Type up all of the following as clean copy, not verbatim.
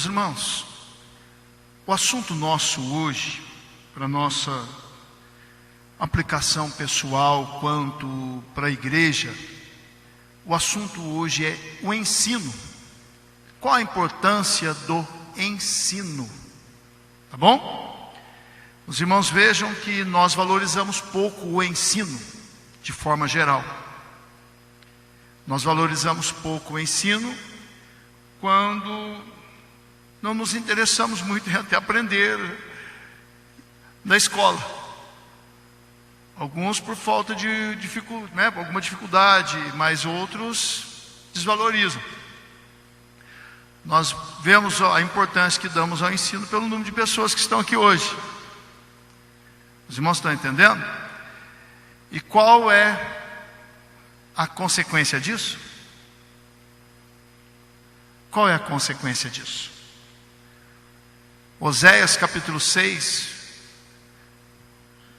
Meus irmãos, o assunto nosso hoje, para nossa aplicação pessoal quanto para a igreja, o assunto hoje é o ensino. Qual a importância do ensino? Tá bom? Os irmãos vejam que nós valorizamos pouco o ensino, de forma geral. Nós valorizamos pouco o ensino quando não nos interessamos muito em até aprender na escola. Alguns por falta de alguma dificuldade, mas outros desvalorizam. Nós vemos a importância que damos ao ensino pelo número de pessoas que estão aqui hoje. Os irmãos estão entendendo? E qual é a consequência disso? Qual é a consequência disso? Oséias capítulo 6,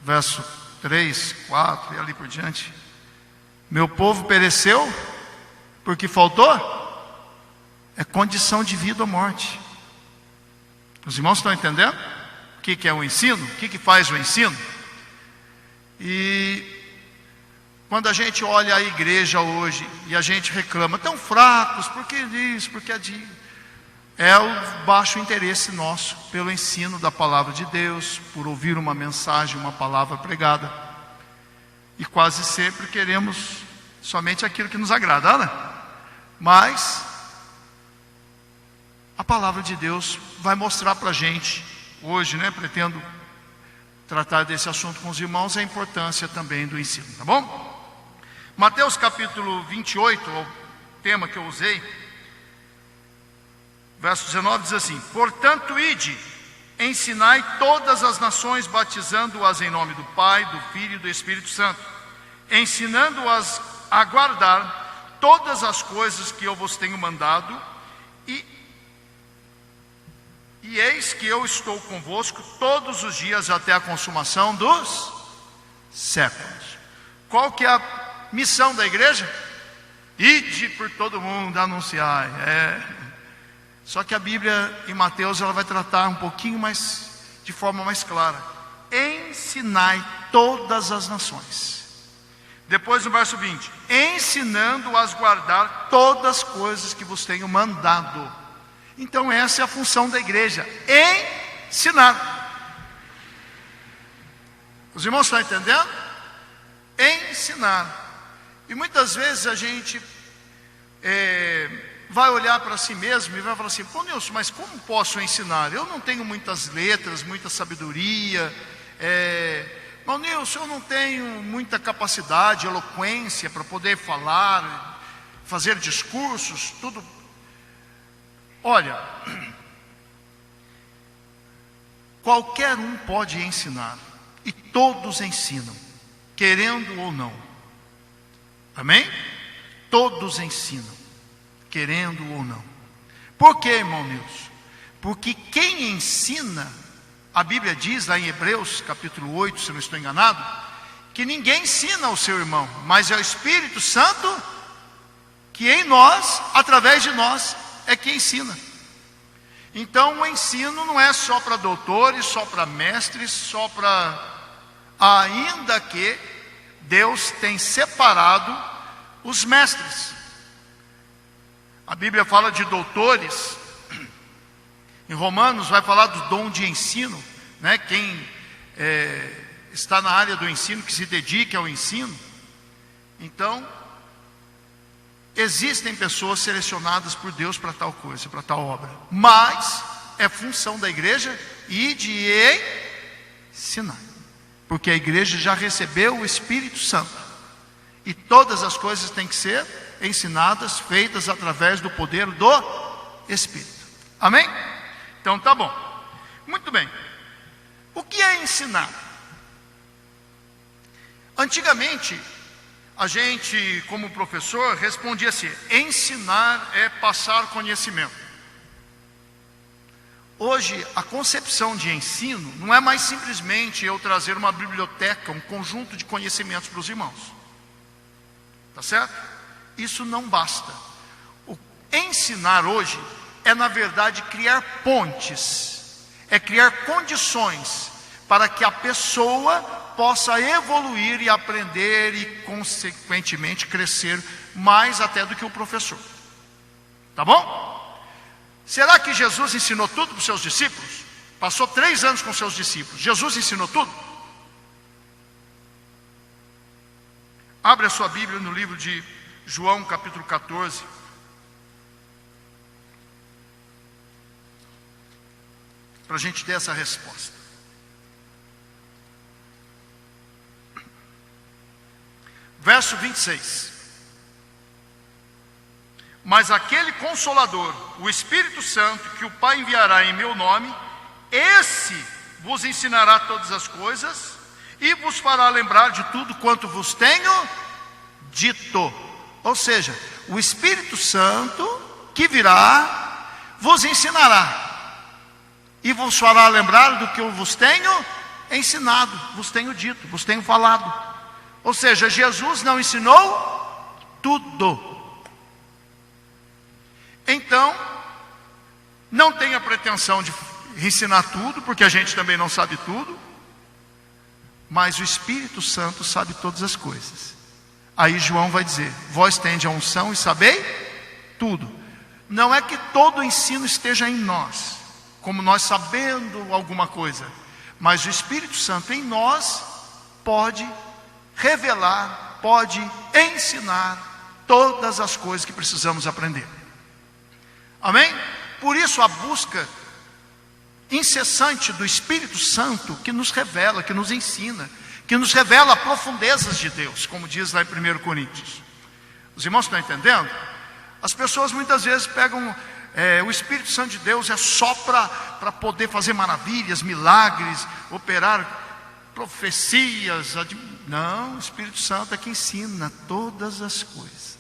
verso 3, 4 e ali por diante. Meu povo pereceu porque faltou? É condição de vida ou morte. Os irmãos estão entendendo? O que é o ensino? O que faz o ensino? E quando a gente olha a igreja hoje e a gente reclama, tão fracos, porque isso, porque aquilo. É o baixo interesse nosso pelo ensino da palavra de Deus, por ouvir uma mensagem, uma palavra pregada. E quase sempre queremos somente aquilo que nos agrada, né? Mas a palavra de Deus vai mostrar para a gente, hoje, pretendo tratar desse assunto com os irmãos, a importância também do ensino, tá bom? Mateus capítulo 28, o tema que eu usei, verso 19 diz assim: portanto, ide, ensinai todas as nações, batizando-as em nome do Pai, do Filho e do Espírito Santo, ensinando-as a guardar todas as coisas que eu vos tenho mandado, e eis que eu estou convosco todos os dias até a consumação dos séculos. Qual que é a missão da igreja? Ide por todo mundo, anunciai. Só que a Bíblia em Mateus ela vai tratar um pouquinho mais, de forma mais clara. Ensinai todas as nações. Depois no verso 20: ensinando-as a guardar todas as coisas que vos tenho mandado. Então essa é a função da igreja, ensinar. Os irmãos estão entendendo? Ensinar. E muitas vezes a gente vai olhar para si mesmo e vai falar assim: pô, Nilson, mas como posso ensinar? Eu não tenho muitas letras, muita sabedoria. Mas Nilson, eu não tenho muita capacidade, eloquência para poder falar, fazer discursos, tudo. Olha, qualquer um pode ensinar, e todos ensinam, querendo ou não. Amém? Todos ensinam, querendo ou não. Por quê, irmão Nilson? Porque quem ensina, a Bíblia diz lá em Hebreus capítulo 8, se não estou enganado, que ninguém ensina ao seu irmão, mas é o Espírito Santo que em nós, através de nós, é que ensina. Então o ensino não é só para doutores, só para mestres, só para... ainda que Deus tem separado os mestres. A Bíblia fala de doutores. Em Romanos vai falar do dom de ensino, Quem está na área do ensino, que se dedique ao ensino. Então, existem pessoas selecionadas por Deus para tal coisa, para tal obra. Mas é função da igreja ir de ensinar. Porque a igreja já recebeu o Espírito Santo. E todas as coisas têm que ser ensinadas, feitas através do poder do Espírito. Amém? Então tá bom. Muito bem. O que é ensinar? Antigamente, a gente, como professor, respondia assim: ensinar é passar conhecimento. Hoje, a concepção de ensino não é mais simplesmente eu trazer uma biblioteca, um conjunto de conhecimentos para os irmãos. Tá certo? Isso não basta. O ensinar hoje é na verdade criar pontes, é criar condições para que a pessoa possa evoluir e aprender e consequentemente crescer mais até do que o professor. Tá bom? Será que Jesus ensinou tudo para os seus discípulos? Passou 3 anos com seus discípulos. Jesus ensinou tudo? Abre a sua Bíblia no livro de João, capítulo 14. Para a gente ter essa resposta. Verso 26. Mas aquele Consolador, o Espírito Santo, que o Pai enviará em meu nome, esse vos ensinará todas as coisas e vos fará lembrar de tudo quanto vos tenho dito. Ou seja, o Espírito Santo que virá vos ensinará e vos fará lembrar do que eu vos tenho ensinado, vos tenho dito, vos tenho falado. Ou seja, Jesus não ensinou tudo. Então, não tenha pretensão de ensinar tudo, porque a gente também não sabe tudo, mas o Espírito Santo sabe todas as coisas. Aí João vai dizer: vós tendes a unção e sabei tudo. Não é que todo o ensino esteja em nós, como nós sabendo alguma coisa, mas o Espírito Santo em nós pode revelar, pode ensinar todas as coisas que precisamos aprender. Amém? Por isso a busca incessante do Espírito Santo que nos revela, que nos ensina, que nos revela profundezas de Deus, como diz lá em 1 Coríntios. Os irmãos estão entendendo? As pessoas muitas vezes pegam o Espírito Santo de Deus é só para poder fazer maravilhas, milagres, operar profecias. Não, o Espírito Santo é que ensina todas as coisas.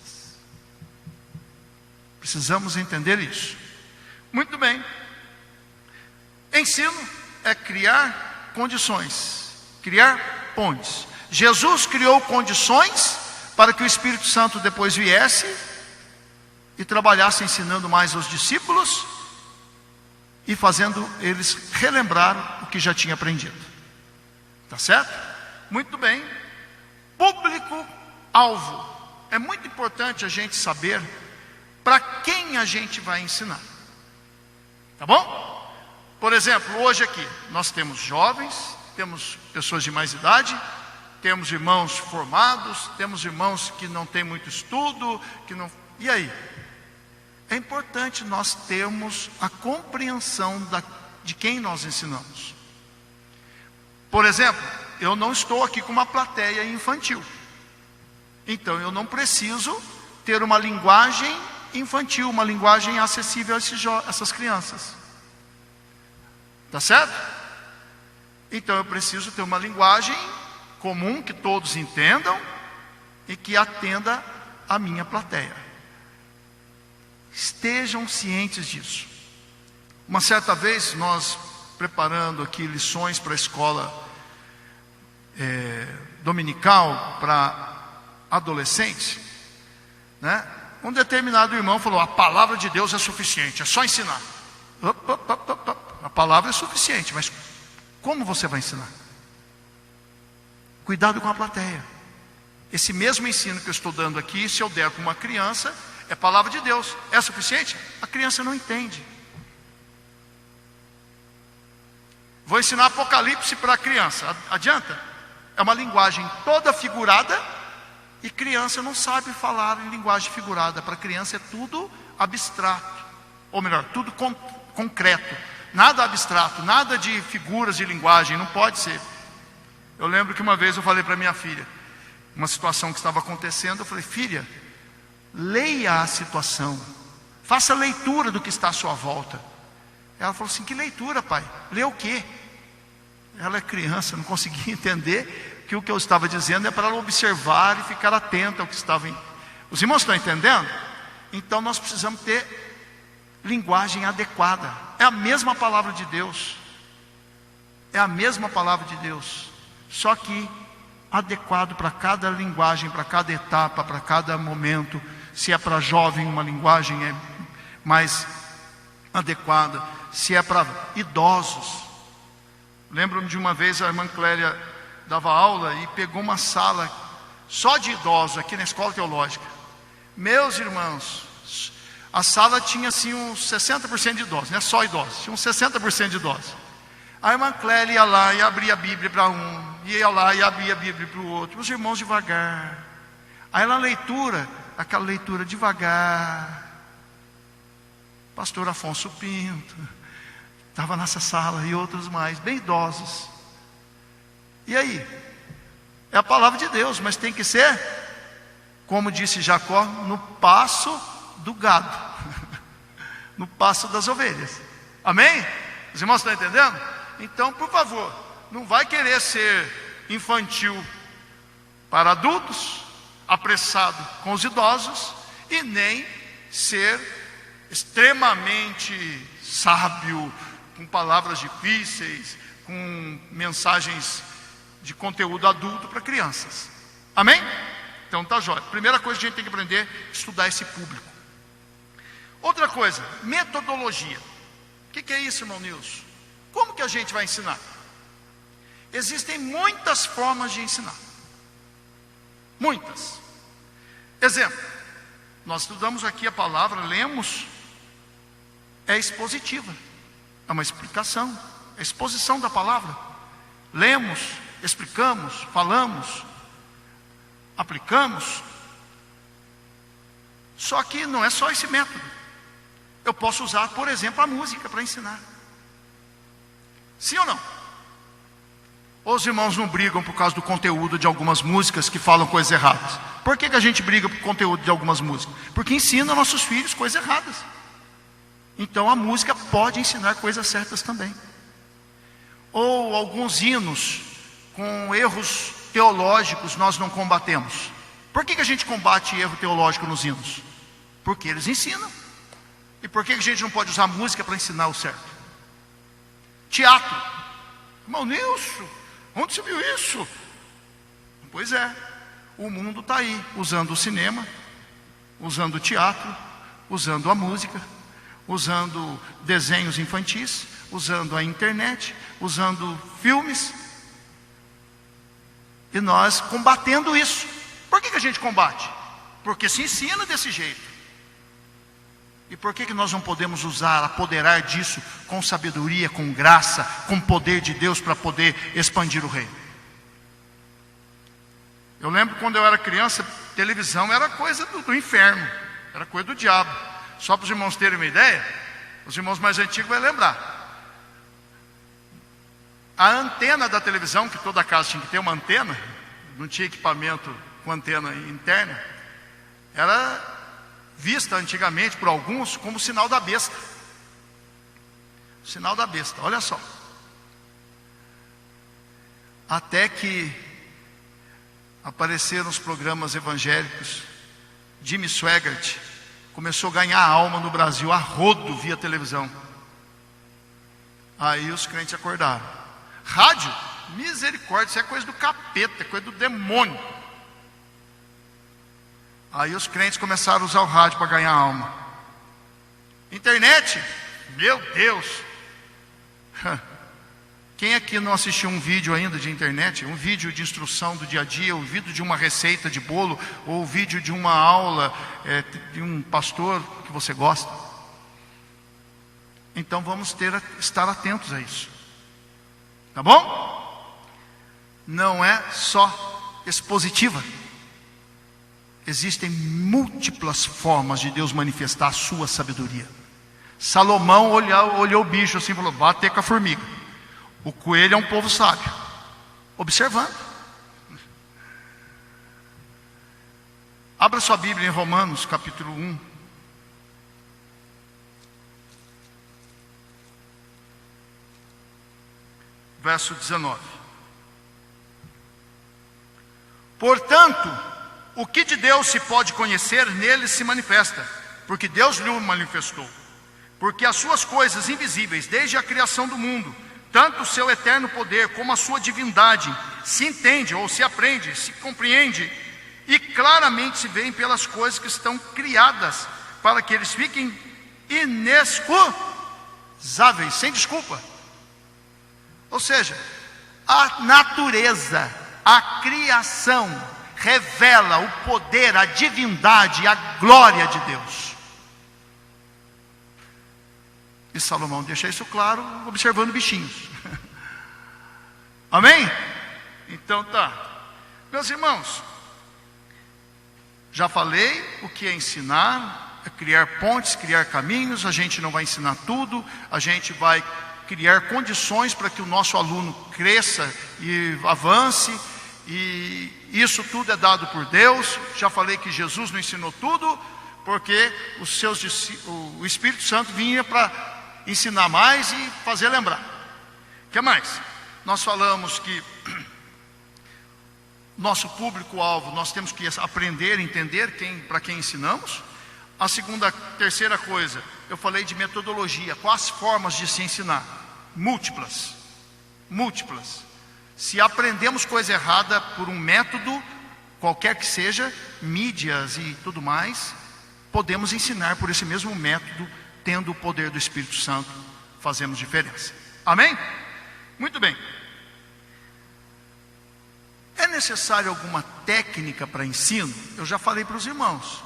Precisamos entender isso. Muito bem. Ensino é criar condições, criar pontes. Jesus criou condições para que o Espírito Santo depois viesse e trabalhasse ensinando mais aos discípulos e fazendo eles relembrar o que já tinha aprendido. Tá certo? Muito bem. Público-alvo. É muito importante a gente saber para quem a gente vai ensinar. Tá bom? Por exemplo, hoje aqui nós temos jovens, temos pessoas de mais idade, temos irmãos formados, temos irmãos que não têm muito estudo, que não... E aí? É importante nós termos a compreensão de quem nós ensinamos. Por exemplo, eu não estou aqui com uma plateia infantil. Então eu não preciso ter uma linguagem infantil, uma linguagem acessível a essas crianças. Tá certo? Então eu preciso ter uma linguagem comum que todos entendam e que atenda a minha plateia. Estejam cientes disso. Uma certa vez nós preparando aqui lições para a escola dominical para adolescentes, né? Um determinado irmão falou: a palavra de Deus é suficiente, é só ensinar. A palavra é suficiente, mas como você vai ensinar? Cuidado com a plateia. Esse mesmo ensino que eu estou dando aqui, se eu der para uma criança, é palavra de Deus. É suficiente? A criança não entende. Vou ensinar Apocalipse para a criança. Adianta? É uma linguagem toda figurada e criança não sabe falar em linguagem figurada. Para criança é tudo abstrato. Ou melhor, tudo concreto. Nada abstrato, nada de figuras de linguagem, não pode ser. Eu lembro que uma vez eu falei para minha filha, uma situação que estava acontecendo, eu falei: filha, leia a situação, faça leitura do que está à sua volta. Ela falou assim: que leitura, pai? Lê o quê? Ela é criança, não conseguia entender que o que eu estava dizendo é para ela observar e ficar atenta ao que estava em... Os irmãos estão entendendo? Então nós precisamos ter linguagem adequada. É a mesma palavra de Deus. É a mesma palavra de Deus, só que adequado para cada linguagem, para cada etapa, para cada momento. Se é para jovem, uma linguagem mais adequada, se é para idosos. Lembro-me de uma vez a irmã Clélia dava aula e pegou uma sala só de idosos aqui na escola teológica. Meus irmãos, a sala tinha assim uns 60% de idosos, não é só idosos, tinha uns 60% de idosos. A irmã Clélia ia lá e abria a Bíblia para um, ia lá e abria a Bíblia para o outro, os irmãos devagar. Aí na leitura, aquela leitura devagar. Pastor Afonso Pinto estava nessa sala e outros mais, bem idosos. E aí? É a palavra de Deus, mas tem que ser, como disse Jacó, no passo do gado, no passo das ovelhas. Amém? Os irmãos estão entendendo? Então, por favor, não vai querer ser infantil para adultos, apressado com os idosos, e nem ser extremamente sábio, com palavras difíceis, com mensagens de conteúdo adulto para crianças. Amém? Então tá jóia. Primeira coisa que a gente tem que aprender é estudar esse público. Outra coisa, metodologia. O que é isso, irmão Nilson? Como que a gente vai ensinar? Existem muitas formas de ensinar. Muitas. Exemplo, nós estudamos aqui a palavra, lemos, é expositiva, é uma explicação, é exposição da palavra. Lemos, explicamos, falamos, aplicamos. Só que não é só esse método. Eu posso usar, por exemplo, a música para ensinar. Sim ou não? Os irmãos não brigam por causa do conteúdo de algumas músicas que falam coisas erradas. Por que a gente briga por conteúdo de algumas músicas? Porque ensina nossos filhos coisas erradas. Então a música pode ensinar coisas certas também. Ou alguns hinos com erros teológicos nós não combatemos. Por que a gente combate erro teológico nos hinos? Porque eles ensinam. E por que a gente não pode usar música para ensinar o certo? Teatro. Irmão Nilson, onde você viu isso? Pois é, o mundo está aí, usando o cinema, usando o teatro, usando a música, usando desenhos infantis, usando a internet, usando filmes. E nós combatendo isso. Por que a gente combate? Porque se ensina desse jeito. E por que nós não podemos usar, apoderar disso com sabedoria, com graça, com poder de Deus para poder expandir o reino? Eu lembro quando eu era criança, televisão era coisa do inferno, era coisa do diabo. Só para os irmãos terem uma ideia, os irmãos mais antigos vão lembrar. A antena da televisão, que toda casa tinha que ter uma antena, não tinha equipamento com antena interna, era vista antigamente por alguns como sinal da besta. Sinal da besta, olha só. Até que apareceram os programas evangélicos. Jimmy Swaggart começou a ganhar alma no Brasil a rodo via televisão. Aí os crentes acordaram. Rádio? Misericórdia, isso é coisa do capeta, é coisa do demônio. Aí os crentes começaram a usar o rádio para ganhar alma. Internet? Meu Deus! Quem aqui não assistiu um vídeo ainda de internet? Um vídeo de instrução do dia a dia, um vídeo de uma receita de bolo, ou um vídeo de uma aula de um pastor que você gosta? Então vamos estar atentos a isso. Tá bom? Não é só expositiva. Existem múltiplas formas de Deus manifestar a sua sabedoria. Salomão olhou o bicho assim e falou: vá ter com a formiga. O coelho é um povo sábio. Observando. Abra sua Bíblia em Romanos capítulo 1. Verso 19. Portanto, o que de Deus se pode conhecer, nele se manifesta, porque Deus lhe manifestou. Porque as suas coisas invisíveis, desde a criação do mundo, tanto o seu eterno poder como a sua divindade, se entende ou se aprende, se compreende, e claramente se veem pelas coisas que estão criadas, para que eles fiquem sem desculpa. Ou seja, a natureza, a criação revela o poder, a divindade, a glória de Deus. E Salomão deixa isso claro observando bichinhos. Amém? Então tá. Meus irmãos, já falei o que é ensinar, é criar pontes, criar caminhos. A gente não vai ensinar tudo, a gente vai criar condições para que o nosso aluno cresça e avance, e isso tudo é dado por Deus. Já falei que Jesus não ensinou tudo, porque o Espírito Santo vinha para ensinar mais e fazer lembrar. O que mais? Nós falamos que nosso público-alvo, nós temos que aprender, entender para quem ensinamos. Terceira coisa, eu falei de metodologia, quais formas de se ensinar? Múltiplas. Se aprendemos coisa errada por um método, qualquer que seja, mídias e tudo mais, podemos ensinar por esse mesmo método, tendo o poder do Espírito Santo, fazemos diferença. Amém? Muito bem. É necessário alguma técnica para ensino? Eu já falei para os irmãos.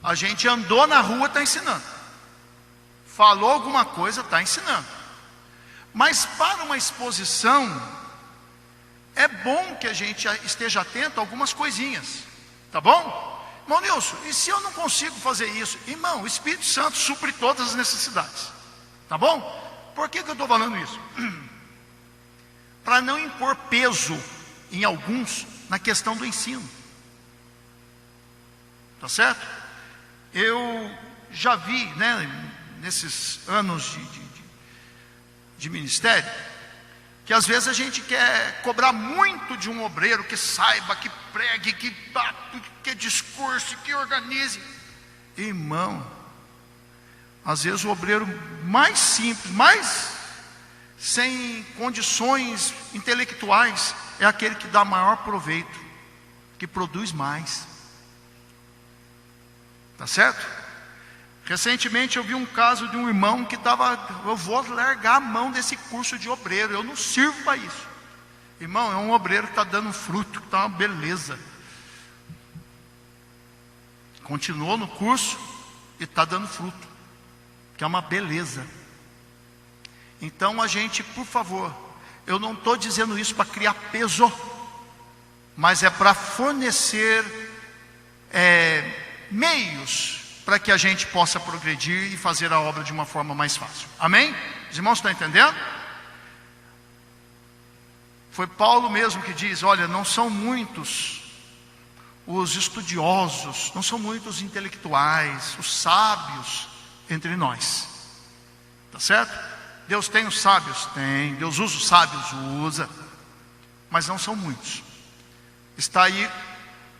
A gente andou na rua, está ensinando. Falou alguma coisa, está ensinando. Mas para uma exposição, é bom que a gente esteja atento a algumas coisinhas. Tá bom? Irmão Nilson, e se eu não consigo fazer isso? Irmão, o Espírito Santo supre todas as necessidades. Tá bom? Por que eu estou falando isso? Para não impor peso em alguns na questão do ensino. Tá certo? Eu já vi, nesses anos de ministério, que às vezes a gente quer cobrar muito de um obreiro que saiba, que pregue, que discurse, que organize. Irmão, às vezes o obreiro mais simples, mais sem condições intelectuais, é aquele que dá maior proveito, que produz mais. Tá certo? Recentemente eu vi um caso de um irmão que eu vou largar a mão desse curso de obreiro, eu não sirvo para isso. Irmão, é um obreiro que está dando fruto, que está uma beleza. Continuou no curso e está dando fruto, que é uma beleza. Então a gente, por favor, eu não estou dizendo isso para criar peso, mas é para fornecer meios para que a gente possa progredir e fazer a obra de uma forma mais fácil. Amém? Os irmãos estão entendendo? Foi Paulo mesmo que diz: olha, não são muitos os estudiosos, não são muitos os intelectuais, os sábios entre nós. Tá certo? Deus tem os sábios? Tem. Deus usa os sábios? Usa. Mas não são muitos. Está aí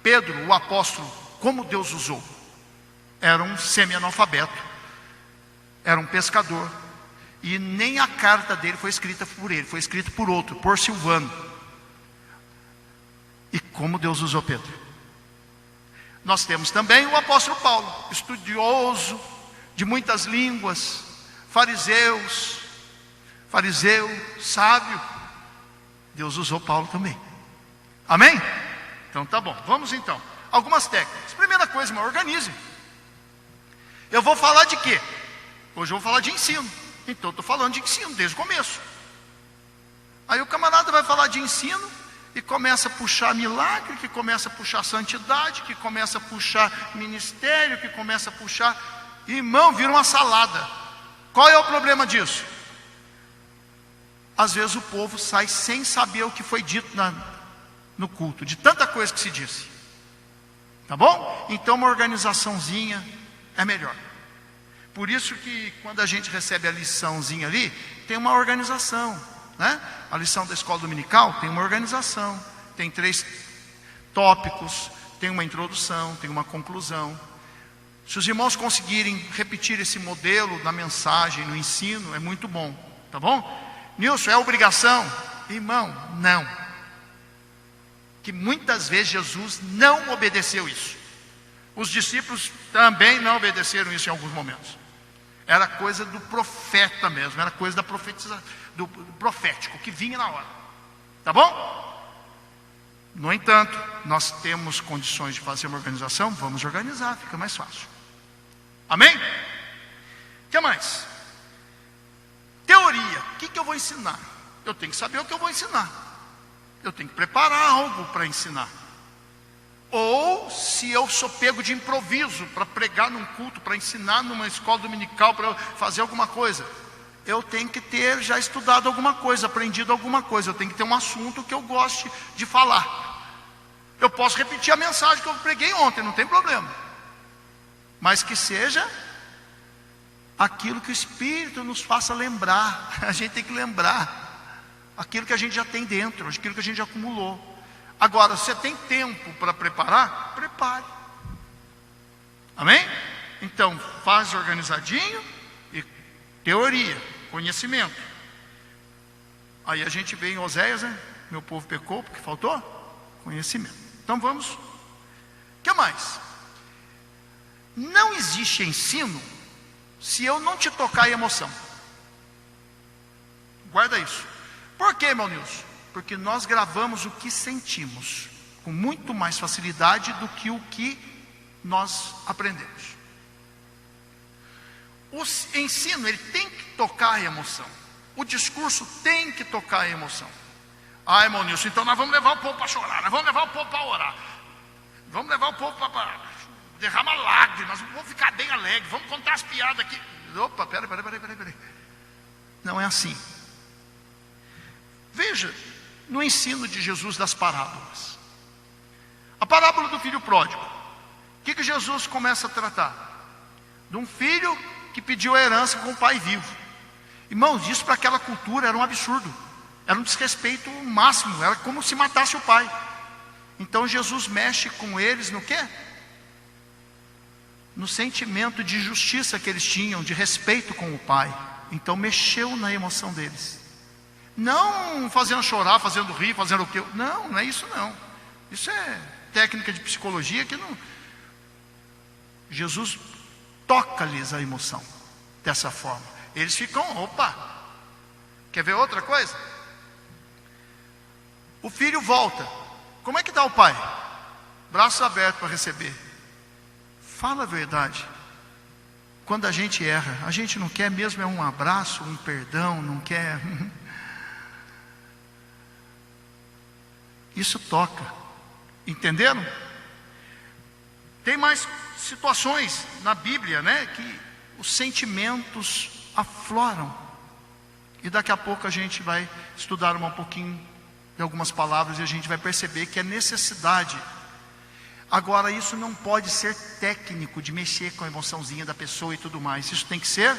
Pedro, o apóstolo, como Deus usou. Era um semi-analfabeto, era um pescador, e nem a carta dele foi escrita por ele, foi escrita por outro, por Silvano. E como Deus usou Pedro. Nós temos também o apóstolo Paulo, estudioso de muitas línguas, fariseu, sábio. Deus usou Paulo também. Amém? Então tá bom, vamos então. Algumas técnicas. Primeira coisa, irmão, organize. Eu vou falar de quê? Hoje eu vou falar de ensino. Então eu estou falando de ensino desde o começo. Aí o camarada vai falar de ensino e começa a puxar milagre, que começa a puxar santidade, que começa a puxar ministério, que começa a puxar... Irmão, vira uma salada. Qual é o problema disso? Às vezes o povo sai sem saber o que foi dito no culto, de tanta coisa que se disse. Tá bom? Então uma organizaçãozinha é melhor. Por isso que quando a gente recebe a liçãozinha ali, tem uma organização, né? A lição da escola dominical tem uma organização, tem 3 tópicos, tem uma introdução, tem uma conclusão. Se os irmãos conseguirem repetir esse modelo na mensagem, no ensino, é muito bom, tá bom? Nilson, é obrigação? Irmão, não. Que muitas vezes Jesus não obedeceu isso. Os discípulos também não obedeceram isso em alguns momentos. Era coisa do profeta mesmo, era coisa da profetização, do profético, que vinha na hora. Tá bom? No entanto, nós temos condições de fazer uma organização, vamos organizar, fica mais fácil. Amém? O que mais? Teoria. O que eu vou ensinar? Eu tenho que saber o que eu vou ensinar. Eu tenho que preparar algo para ensinar. Ou se eu sou pego de improviso para pregar num culto, para ensinar numa escola dominical, para fazer alguma coisa, eu tenho que ter já estudado alguma coisa, aprendido alguma coisa. Eu tenho que ter um assunto que eu goste de falar. Eu posso repetir a mensagem que eu preguei ontem, não tem problema. Mas que seja aquilo que o Espírito nos faça lembrar. A gente tem que lembrar aquilo que a gente já tem dentro, aquilo que a gente já acumulou. Agora, você tem tempo para preparar? Prepare. Amém? Então, faz organizadinho e teoria, conhecimento. Aí a gente vê em Oséias, né? Meu povo pecou porque faltou conhecimento. Então vamos. O que mais? Não existe ensino se eu não te tocar em emoção. Guarda isso. Por quê, meu Nilson? Porque nós gravamos o que sentimos com muito mais facilidade do que o que nós aprendemos. O ensino, ele tem que tocar a emoção. O discurso tem que tocar a emoção. Ah, irmão Nilson, então nós vamos levar o povo para chorar, nós vamos levar o povo para orar, vamos levar o povo para derramar lágrimas, vamos ficar bem alegre, vamos contar as piadas aqui. Opa, peraí. Não é assim. Veja, no ensino de Jesus das parábolas, a parábola do filho pródigo, o que Jesus começa a tratar? De um filho que pediu a herança com o pai vivo. Irmãos, isso para aquela cultura era um absurdo, era um desrespeito máximo, era como se matasse o pai. Então Jesus mexe com eles no quê? No sentimento de justiça que eles tinham, de respeito com o pai. Então mexeu na emoção deles. Não fazendo chorar, fazendo rir, fazendo o quê? Não é isso não. Isso é técnica de psicologia que não. Jesus toca-lhes a emoção dessa forma. Eles ficam, opa. Quer ver outra coisa? O filho volta. Como é que está o pai? Braços abertos para receber. Fala a verdade. Quando a gente erra, a gente não quer mesmo é um abraço, um perdão, não quer. Isso toca. Entenderam? Tem mais situações na Bíblia, né, que os sentimentos afloram. E daqui a pouco a gente vai estudar um pouquinho de algumas palavras e a gente vai perceber que é necessidade. Agora, isso não pode ser técnico de mexer com a emoçãozinha da pessoa e tudo mais. Isso tem que ser,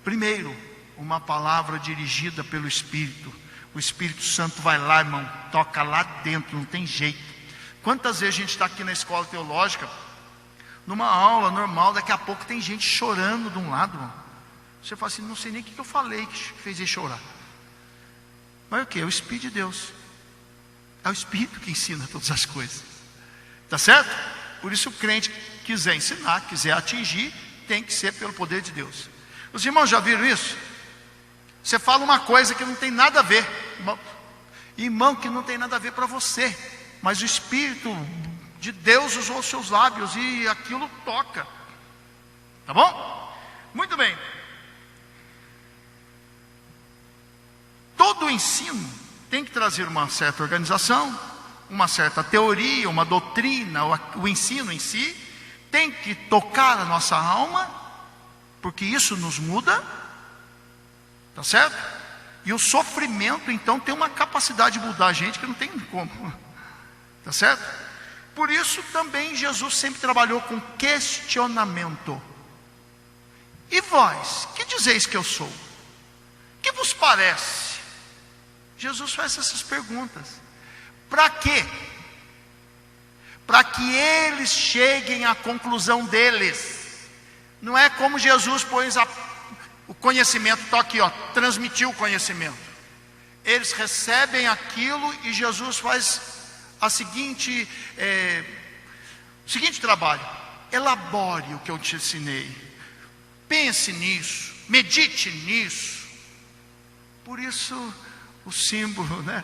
primeiro, uma palavra dirigida pelo Espírito. O Espírito Santo vai lá, irmão, toca lá dentro, não tem jeito. Quantas vezes a gente está aqui na escola teológica, numa aula normal, daqui a pouco tem gente chorando de um lado, irmão. Você fala assim, não sei nem o que eu falei que fez ele chorar. Mas o que? É o Espírito de Deus. É o Espírito que ensina todas as coisas. Tá certo? Por isso o crente quiser ensinar, quiser atingir, tem que ser pelo poder de Deus. Os irmãos já viram isso? Você fala uma coisa que não tem nada a ver, irmão, que não tem nada a ver para você, mas o Espírito de Deus usou os seus lábios e aquilo toca. Tá bom? Muito bem. Todo o ensino tem que trazer uma certa organização, uma certa teoria, uma doutrina. O ensino em si tem que tocar a nossa alma, porque isso nos muda, tá certo? E o sofrimento então tem uma capacidade de mudar a gente que não tem como, tá certo? Por isso também Jesus sempre trabalhou com questionamento. E vós, que dizeis que eu sou? Que vos parece? Jesus faz essas perguntas. Para quê? Para que eles cheguem à conclusão deles. Não é como Jesus pôs o conhecimento, está aqui, ó, transmitiu o conhecimento. Eles recebem aquilo e Jesus faz o seguinte trabalho: elabore o que eu te ensinei. pense nisso, medite nisso. Por isso o símbolo, né,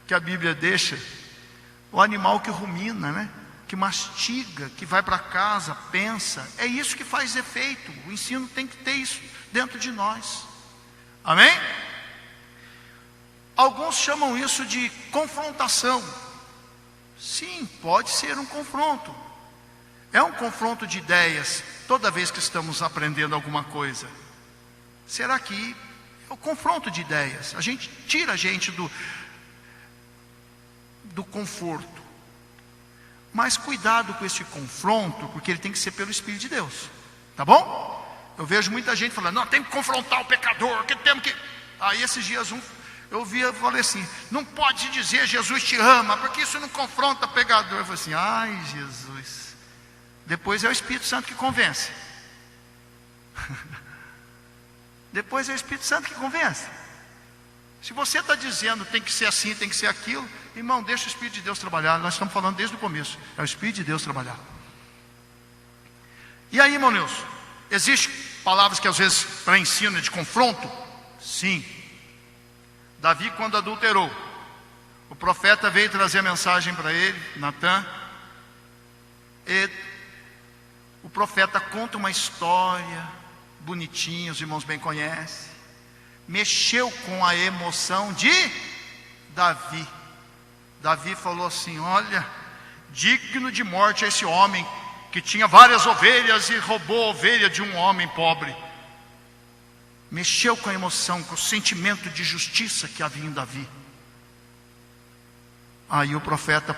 que a Bíblia deixa, o animal que rumina, né, que mastiga, que vai para casa, pensa, é isso que faz efeito. O ensino tem que ter isso dentro de nós. Amém? Alguns chamam isso de confrontação. Sim, pode ser um confronto. É um confronto de ideias toda vez que estamos aprendendo alguma coisa. Será que é o confronto de ideias? A gente tira a gente do conforto. Mas cuidado com esse confronto, porque ele tem que ser pelo Espírito de Deus. Tá bom? Eu vejo muita gente falando, não, tem que confrontar o pecador, que temos que... Aí esses dias eu falei assim, não pode dizer Jesus te ama, porque isso não confronta o pecador. Eu falei assim, ai Jesus. Depois é o Espírito Santo que convence. Depois é o Espírito Santo que convence. Se você está dizendo tem que ser assim, tem que ser aquilo, irmão, deixa o Espírito de Deus trabalhar. Nós estamos falando desde o começo, é o Espírito de Deus trabalhar. E aí, irmão Nilson, existem palavras que às vezes para ensino de confronto? Sim. Davi, quando adulterou, o profeta veio trazer a mensagem para ele, Natã, e o profeta conta uma história bonitinha, os irmãos bem conhecem, mexeu com a emoção de Davi. Davi falou assim, olha, digno de morte é esse homem que tinha várias ovelhas e roubou a ovelha de um homem pobre. Mexeu com a emoção, com o sentimento de justiça que havia em Davi. Aí o profeta,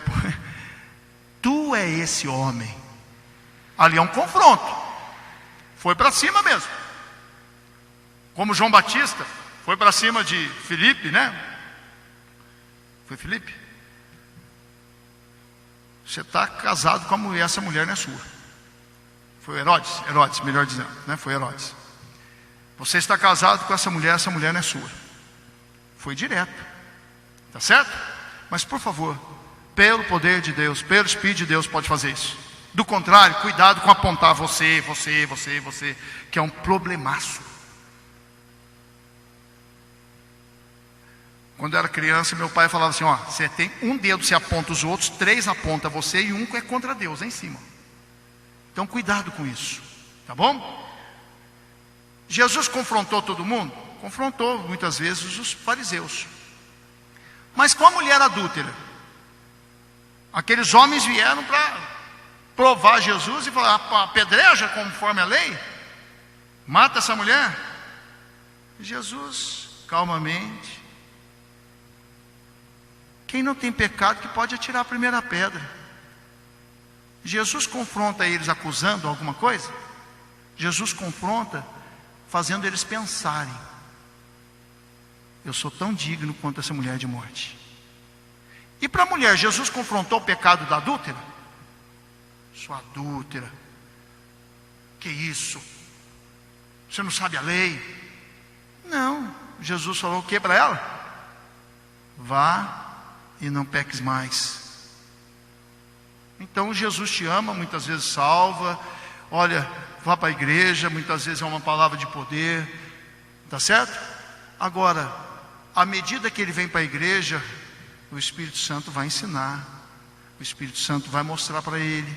tu é esse homem. Ali é um confronto. Foi para cima mesmo. Como João Batista foi para cima de Filipe, né? Foi Filipe? Você está casado com a mulher, essa mulher não é sua. Foi Herodes, melhor dizendo, né? Foi Herodes. Você está casado com essa mulher não é sua. Foi direto. Tá certo? Mas por favor, pelo poder de Deus, pelo Espírito de Deus, pode fazer isso. Do contrário, cuidado com apontar você, que é um problemaço. Quando eu era criança, meu pai falava assim, ó, você tem um dedo, você aponta os outros, 3 aponta você e 1 é contra Deus, é em cima. Então cuidado com isso, tá bom? Jesus confrontou todo mundo? Confrontou muitas vezes os fariseus. Mas com a mulher adúltera, aqueles homens vieram para provar Jesus e falar, apedreja conforme a lei, mata essa mulher. Jesus, calmamente, quem não tem pecado que pode atirar a primeira pedra. Jesus confronta eles acusando alguma coisa? Jesus confronta fazendo eles pensarem, eu sou tão digno quanto essa mulher de morte. E para a mulher, Jesus confrontou o pecado da adúltera? Sua adúltera, que isso? Você não sabe a lei? Não, Jesus falou o que para ela? Vá e não peques mais. Então Jesus te ama, muitas vezes salva. Olha, vá para a igreja, muitas vezes é uma palavra de poder, tá certo? Agora, à medida que ele vem para a igreja, o Espírito Santo vai ensinar, o Espírito Santo vai mostrar para ele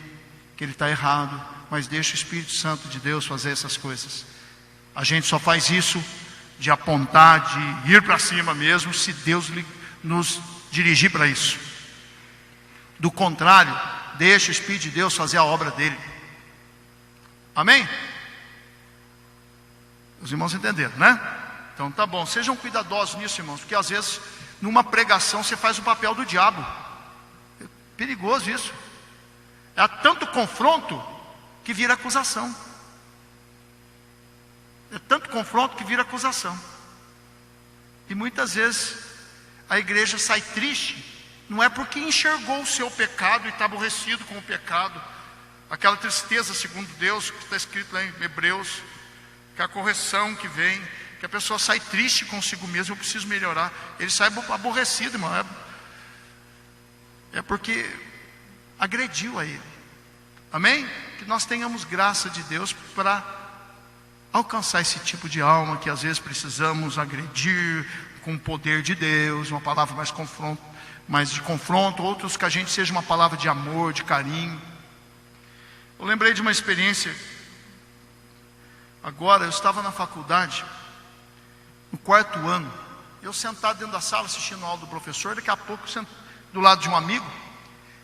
que ele está errado, mas deixa o Espírito Santo de Deus fazer essas coisas. A gente só faz isso de apontar, de ir para cima mesmo, se Deus nos dirigir para isso. Do contrário, deixa o Espírito de Deus fazer a obra dele. Amém? Os irmãos entenderam, né? Então tá bom, sejam cuidadosos nisso, irmãos, porque às vezes numa pregação você faz o papel do diabo. É perigoso isso. Há tanto confronto que vira acusação. É tanto confronto que vira acusação. E muitas vezes a igreja sai triste, não é porque enxergou o seu pecado e está aborrecido com o pecado, aquela tristeza segundo Deus, que está escrito lá em Hebreus, que a correção que vem, que a pessoa sai triste consigo mesmo, eu preciso melhorar. Ele sai aborrecido, irmão. É porque agrediu a ele. Amém? Que nós tenhamos graça de Deus para alcançar esse tipo de alma que às vezes precisamos agredir com o poder de Deus, uma palavra mais de confronto, outros que a gente seja uma palavra de amor, de carinho. Eu lembrei de uma experiência, agora eu estava na faculdade, no 4º ano, eu sentado dentro da sala assistindo a aula do professor, daqui a pouco do lado de um amigo,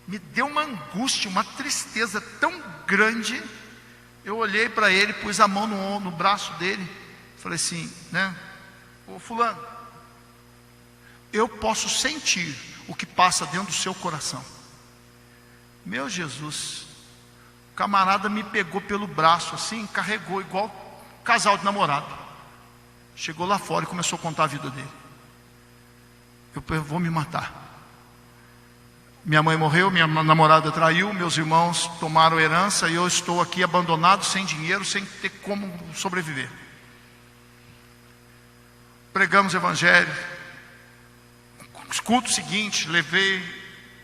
me deu uma angústia, uma tristeza tão grande. Eu olhei para ele, pus a mão no braço dele, falei assim, né? Ô fulano, eu posso sentir o que passa dentro do seu coração. Meu Jesus, o camarada me pegou pelo braço assim, carregou igual casal de namorado. Chegou lá fora e começou a contar a vida dele. Eu vou me matar. Minha mãe morreu, minha namorada traiu, meus irmãos tomaram herança e eu estou aqui abandonado, sem dinheiro, sem ter como sobreviver. Pregamos o evangelho. Culto seguinte, levei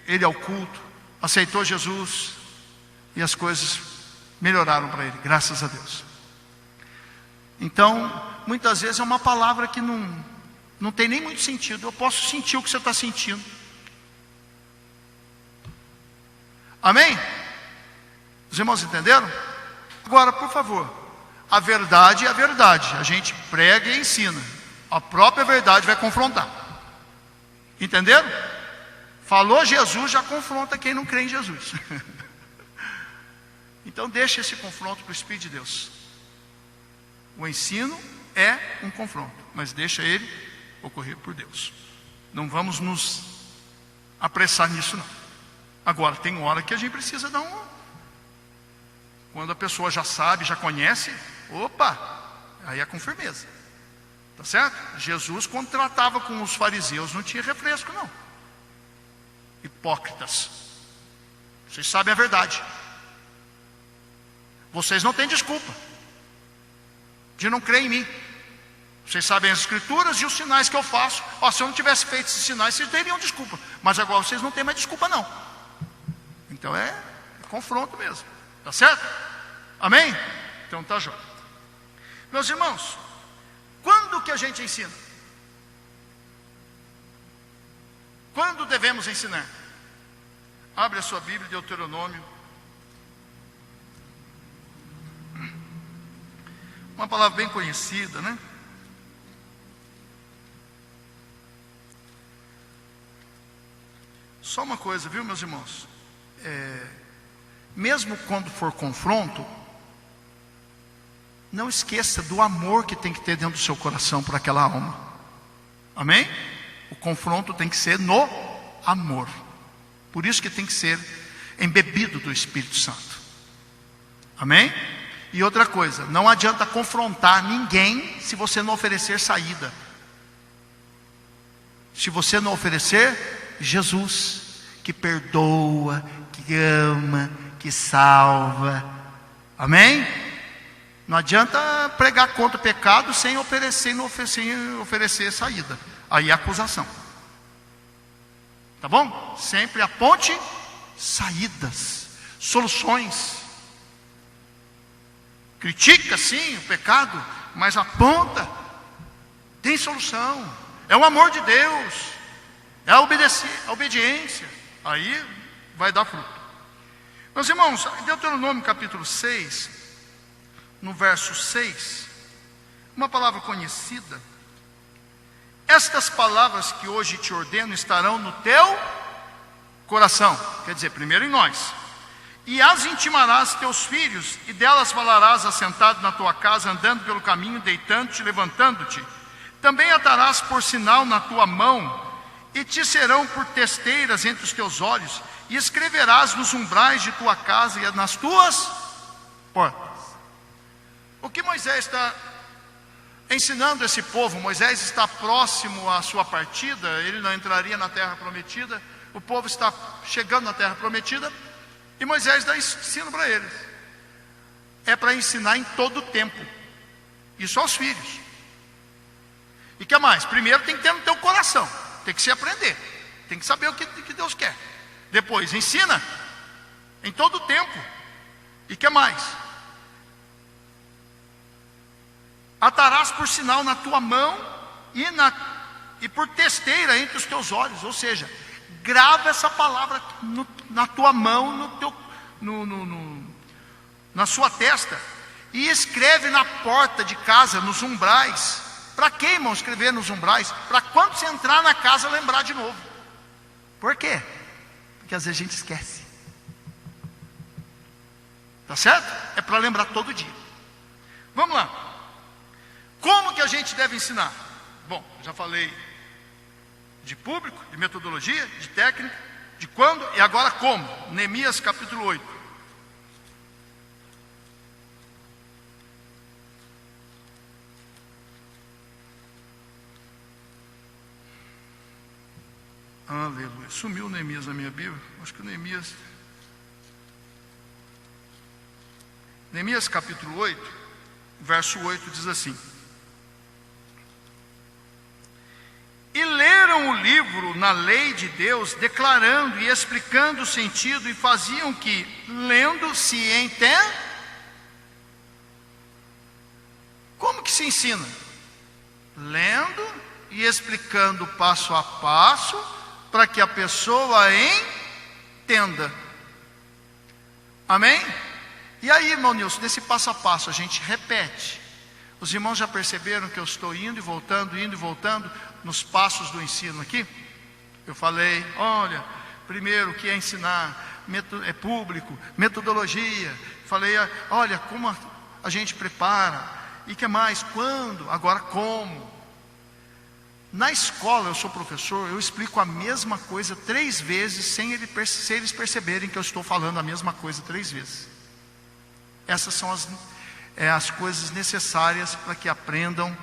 ele ao culto, aceitou Jesus e as coisas melhoraram para ele, graças a Deus. Então, muitas vezes é uma palavra que não tem nem muito sentido. Eu posso sentir o que você está sentindo. Amém? Os irmãos entenderam? Agora, por favor, a verdade é a verdade. A gente prega e ensina. A própria verdade vai confrontar. Entenderam? Falou Jesus, já confronta quem não crê em Jesus. Então deixa esse confronto para o Espírito de Deus. O ensino é um confronto, mas deixa ele ocorrer por Deus. Não vamos nos apressar nisso não. Agora, tem hora que a gente precisa dar quando a pessoa já sabe, já conhece, opa, aí é com firmeza. Tá certo? Jesus, quando tratava com os fariseus, não tinha refresco não. Hipócritas. Vocês sabem a verdade. Vocês não têm desculpa de não crer em mim. Vocês sabem as escrituras e os sinais que eu faço. Se eu não tivesse feito esses sinais, vocês teriam desculpa. Mas agora vocês não têm mais desculpa não. Então é confronto mesmo. Tá certo? Amém? Então tá jóia. Meus irmãos, quando que a gente ensina? Quando devemos ensinar? Abre a sua Bíblia, Deuteronômio. Uma palavra bem conhecida, né? Só uma coisa, viu, meus irmãos? Mesmo quando for confronto, não esqueça do amor que tem que ter dentro do seu coração por aquela alma. Amém? O confronto tem que ser no amor. Por isso que tem que ser embebido do Espírito Santo. Amém? E outra coisa, não adianta confrontar ninguém se você não oferecer saída. Se você não oferecer Jesus, que perdoa, que ama, que salva. Amém? Não adianta pregar contra o pecado sem oferecer saída. Aí é acusação. Tá bom? Sempre aponte saídas, soluções. Critica sim o pecado, mas aponta. Tem solução. É o amor de Deus. É a obediência. Aí vai dar fruto. Meus irmãos, Deuteronômio capítulo 6, no verso 6, uma palavra conhecida. Estas palavras que hoje te ordeno estarão no teu coração. Quer dizer, primeiro em nós. E as intimarás teus filhos, e delas falarás assentado na tua casa, andando pelo caminho, deitando-te, levantando-te. Também atarás por sinal na tua mão, e te serão por testeiras entre os teus olhos, e escreverás nos umbrais de tua casa e nas tuas portas. O que Moisés está ensinando esse povo? Moisés está próximo à sua partida, ele não entraria na terra prometida, o povo está chegando na terra prometida, e Moisés dá ensino para eles. É para ensinar em todo o tempo, isso aos filhos. E que mais? Primeiro tem que ter no teu coração, tem que se aprender, tem que saber o que Deus quer. Depois ensina em todo o tempo. E que mais? atarás por sinal na tua mão e por testeira entre os teus olhos. Ou seja, grava essa palavra na tua mão, na sua testa, e escreve na porta de casa, nos umbrais. Para que, irmão, escrever nos umbrais? Para quando você entrar na casa, lembrar de novo. Por quê? Porque às vezes a gente esquece. Tá certo? É para lembrar todo dia. Vamos lá. Como que a gente deve ensinar? Bom, já falei de público, de metodologia, de técnica, de quando e agora como. Neemias capítulo 8. Aleluia. Sumiu o Neemias na minha Bíblia. Acho que o Neemias capítulo 8, verso 8 diz assim: e leram o livro na lei de Deus, declarando e explicando o sentido, e faziam que, lendo, se entenda. Como que se ensina? Lendo e explicando passo a passo, para que a pessoa entenda. Amém? E aí, irmão Nilson, nesse passo a passo a gente repete. Os irmãos já perceberam que eu estou indo e voltando nos passos do ensino aqui? Eu falei, olha, primeiro o que é ensinar, é público, metodologia. Falei, olha, como a gente prepara, e que mais, quando, agora como. Na escola, eu sou professor, eu explico a mesma coisa 3 vezes, sem eles perceberem que eu estou falando a mesma coisa 3 vezes. Essas são as coisas necessárias para que aprendam,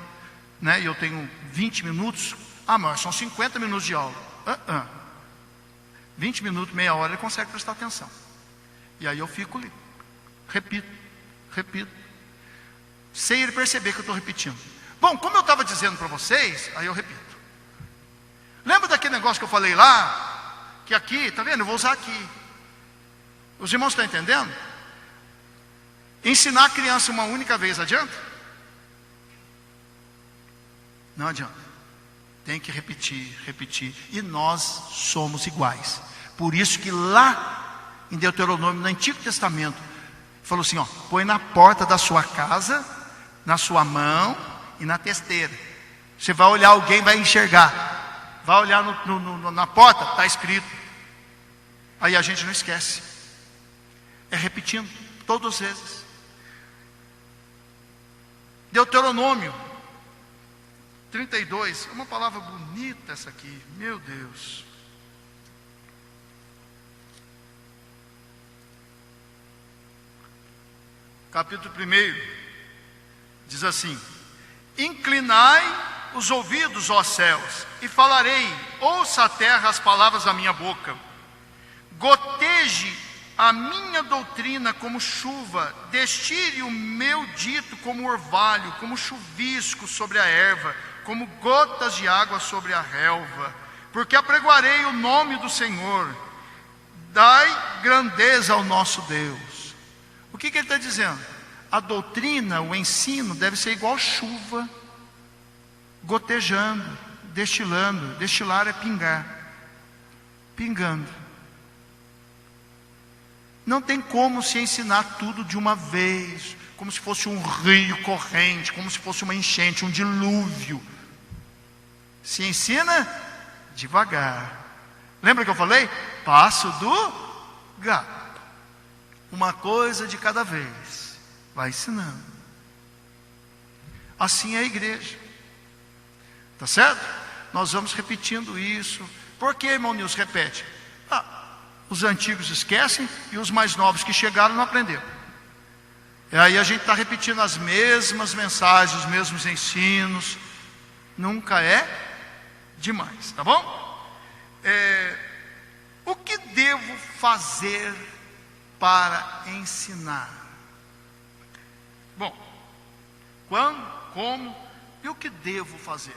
né? E eu tenho 20 minutos, mas são 50 minutos de aula. 20 minutos, meia hora, ele consegue prestar atenção. E aí eu fico ali, repito, sem ele perceber que eu estou repetindo. Bom, como eu estava dizendo para vocês, aí eu repito. Lembra daquele negócio que eu falei lá? Que aqui, está vendo? Eu vou usar aqui. Os irmãos estão entendendo? Ensinar a criança uma única vez adianta? Não adianta. Tem que repetir. E nós somos iguais. Por isso que lá em Deuteronômio, no Antigo Testamento, falou assim, põe na porta da sua casa, na sua mão e na testeira. Você vai olhar, alguém vai enxergar. Vai olhar na porta, está escrito. Aí a gente não esquece. É repetindo, todas as vezes. Deuteronômio 32, uma palavra bonita essa aqui, meu Deus. Capítulo 1, diz assim: inclinai os ouvidos, ó céus, e falarei, ouça a terra as palavras da minha boca. Goteje a minha doutrina como chuva, destile o meu dito como orvalho, como chuvisco sobre a erva, como gotas de água sobre a relva. Porque apregoarei o nome do Senhor, dai grandeza ao nosso Deus. O que ele está dizendo? A doutrina, o ensino deve ser igual chuva, gotejando, destilando. Destilar é pingar, pingando. Não tem como se ensinar tudo de uma vez, como se fosse um rio corrente, como se fosse uma enchente, um dilúvio. Se ensina devagar. Lembra que eu falei? Passo do gato. Uma coisa de cada vez. Vai ensinando. Assim é a igreja. Tá certo? Nós vamos repetindo isso. Por que, irmão Nilson, repete? Os antigos esquecem e os mais novos que chegaram não aprenderam. E aí a gente está repetindo as mesmas mensagens, os mesmos ensinos. Nunca é demais, tá bom? O que devo fazer para ensinar? Bom, quando, como e o que devo fazer?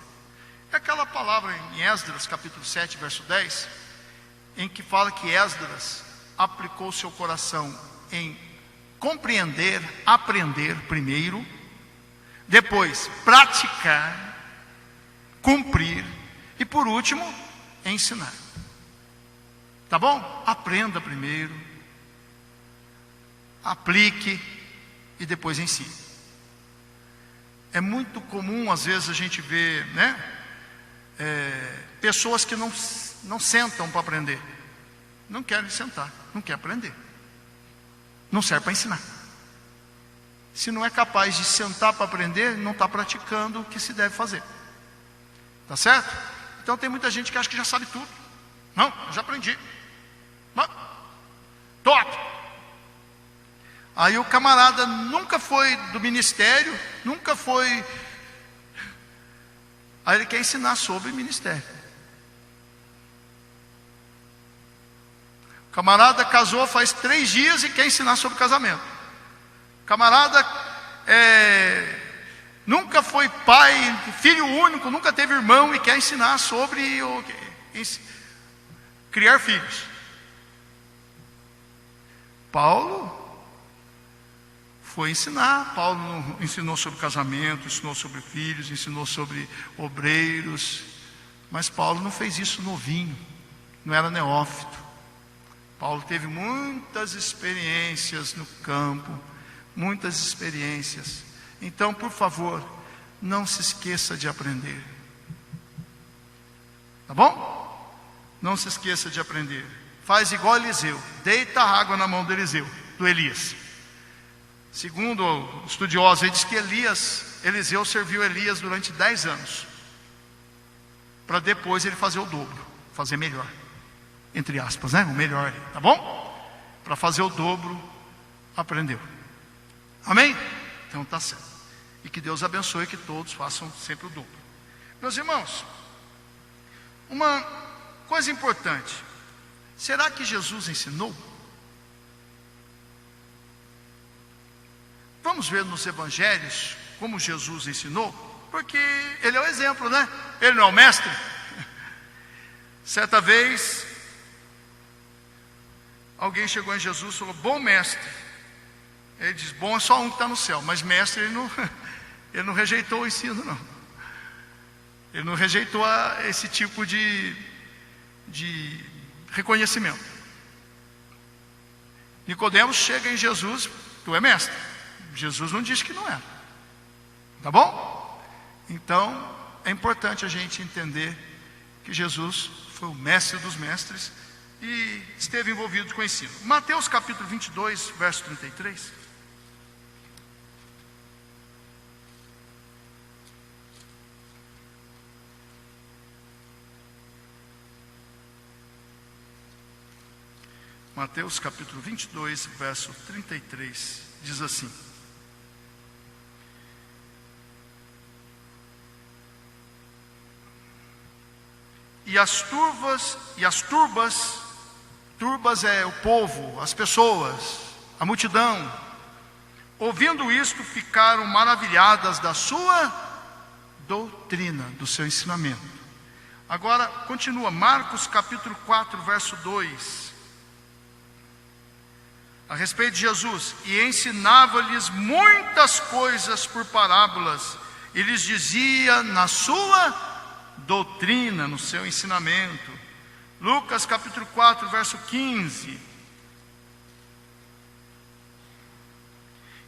É aquela palavra em Esdras, capítulo 7, verso 10, em que fala que Esdras aplicou seu coração em compreender, aprender primeiro, Depois, praticar, cumprir. E por último, ensinar. Tá bom? Aprenda primeiro, aplique e depois ensine. É muito comum, às vezes, a gente ver, pessoas que não sentam para aprender. Não querem sentar, não quer aprender. Não serve para ensinar. Se não é capaz de sentar para aprender, não está praticando o que se deve fazer. Tá certo? Então tem muita gente que acha que já sabe tudo. Não, eu já aprendi. Top! Aí o camarada nunca foi do ministério, nunca foi. Aí ele quer ensinar sobre ministério. O camarada casou faz 3 dias e quer ensinar sobre casamento. O camarada nunca foi pai, filho único, nunca teve irmão e quer ensinar sobre criar filhos. Paulo foi ensinar. Paulo ensinou sobre casamento, ensinou sobre filhos, ensinou sobre obreiros. Mas Paulo não fez isso novinho, não era neófito. Paulo teve muitas experiências no campo, muitas experiências. Então, por favor, não se esqueça de aprender. Tá bom? Não se esqueça de aprender. Faz igual Eliseu, deita a água na mão do Elias. Segundo o estudioso, ele diz que Eliseu serviu Elias durante 10 anos, para depois ele fazer o dobro, fazer melhor, entre aspas, o melhor, tá bom? Para fazer o dobro, aprendeu. Amém? Então tá certo. E que Deus abençoe, que todos façam sempre o dobro. Meus irmãos, uma coisa importante: será que Jesus ensinou? Vamos ver nos evangelhos como Jesus ensinou, porque ele é o exemplo, Ele não é o mestre. Certa vez, alguém chegou em Jesus e falou: bom mestre. Ele diz: bom é só um que está no céu, mas mestre ele não rejeitou o ensino, não. Ele não rejeitou esse tipo de reconhecimento. Nicodemos chega em Jesus: tu é mestre. Jesus não disse que não era. Tá bom? Então, é importante a gente entender que Jesus foi o mestre dos mestres e esteve envolvido com o ensino. Mateus capítulo 22, verso 33. Mateus capítulo 22, verso 33, diz assim: E as turbas é o povo, as pessoas, a multidão, ouvindo isto, ficaram maravilhadas da sua doutrina, do seu ensinamento. Agora, continua, Marcos capítulo 4, verso 2, a respeito de Jesus: e ensinava-lhes muitas coisas por parábolas, e lhes dizia na sua doutrina, no seu ensinamento. Lucas capítulo 4, verso 15: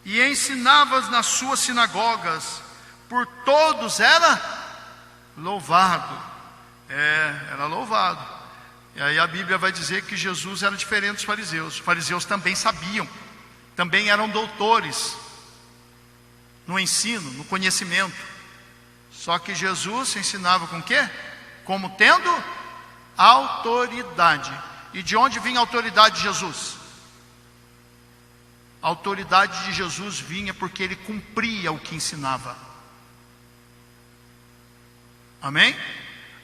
e ensinava nas suas sinagogas, por todos era louvado. Era louvado. E aí a Bíblia vai dizer que Jesus era diferente dos fariseus. Os fariseus também sabiam, também eram doutores no ensino, no conhecimento. Só que Jesus ensinava com o quê? Como tendo autoridade. E de onde vinha a autoridade de Jesus? A autoridade de Jesus vinha porque ele cumpria o que ensinava. Amém?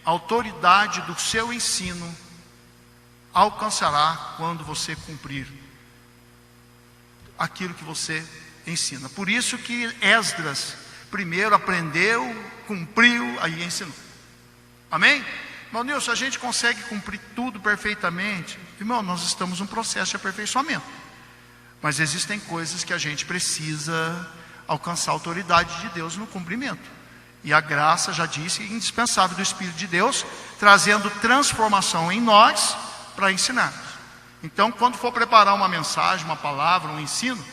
A autoridade do seu ensino alcançará quando você cumprir aquilo que você ensina. Por isso que Esdras primeiro aprendeu, cumpriu, aí ensinou. Amém? Irmão Nilson, a gente consegue cumprir tudo perfeitamente? Irmão, nós estamos num processo de aperfeiçoamento. Mas existem coisas que a gente precisa alcançar a autoridade de Deus no cumprimento. E a graça, já disse, é indispensável do Espírito de Deus, trazendo transformação em nós para ensinarmos. Então, quando for preparar uma mensagem, uma palavra, um ensino,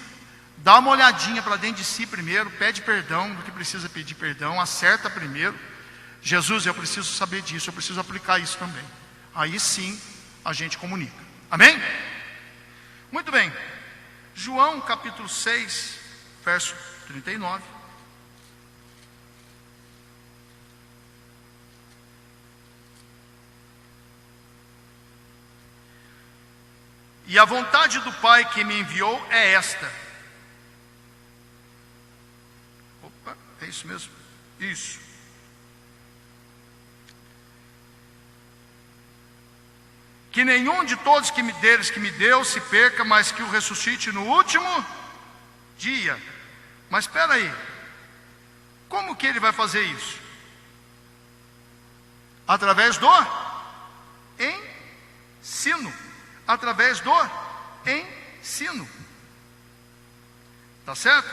dá uma olhadinha para dentro de si primeiro, pede perdão do que precisa pedir perdão, acerta primeiro. Jesus, eu preciso saber disso, eu preciso aplicar isso também. Aí sim a gente comunica. Amém? Muito bem. João capítulo 6, verso 39. E a vontade do Pai que me enviou é esta. Opa, é isso mesmo? Isso. Que nenhum de todos deles que me deu se perca, mas que o ressuscite no último dia. Mas espera aí, como que ele vai fazer isso? Através do ensino. Através do ensino. Tá certo?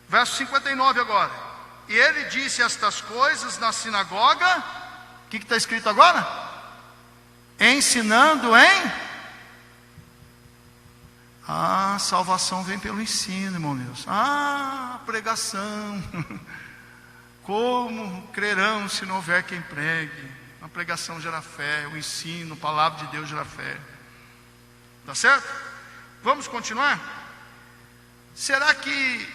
Verso 59 agora. E ele disse estas coisas na sinagoga. O que está escrito agora? Ensinando em... salvação vem pelo ensino, irmão Deus. Pregação. Como crerão se não houver quem pregue? A pregação gera fé, o ensino, a palavra de Deus gera fé. Tá certo? Vamos continuar? Será que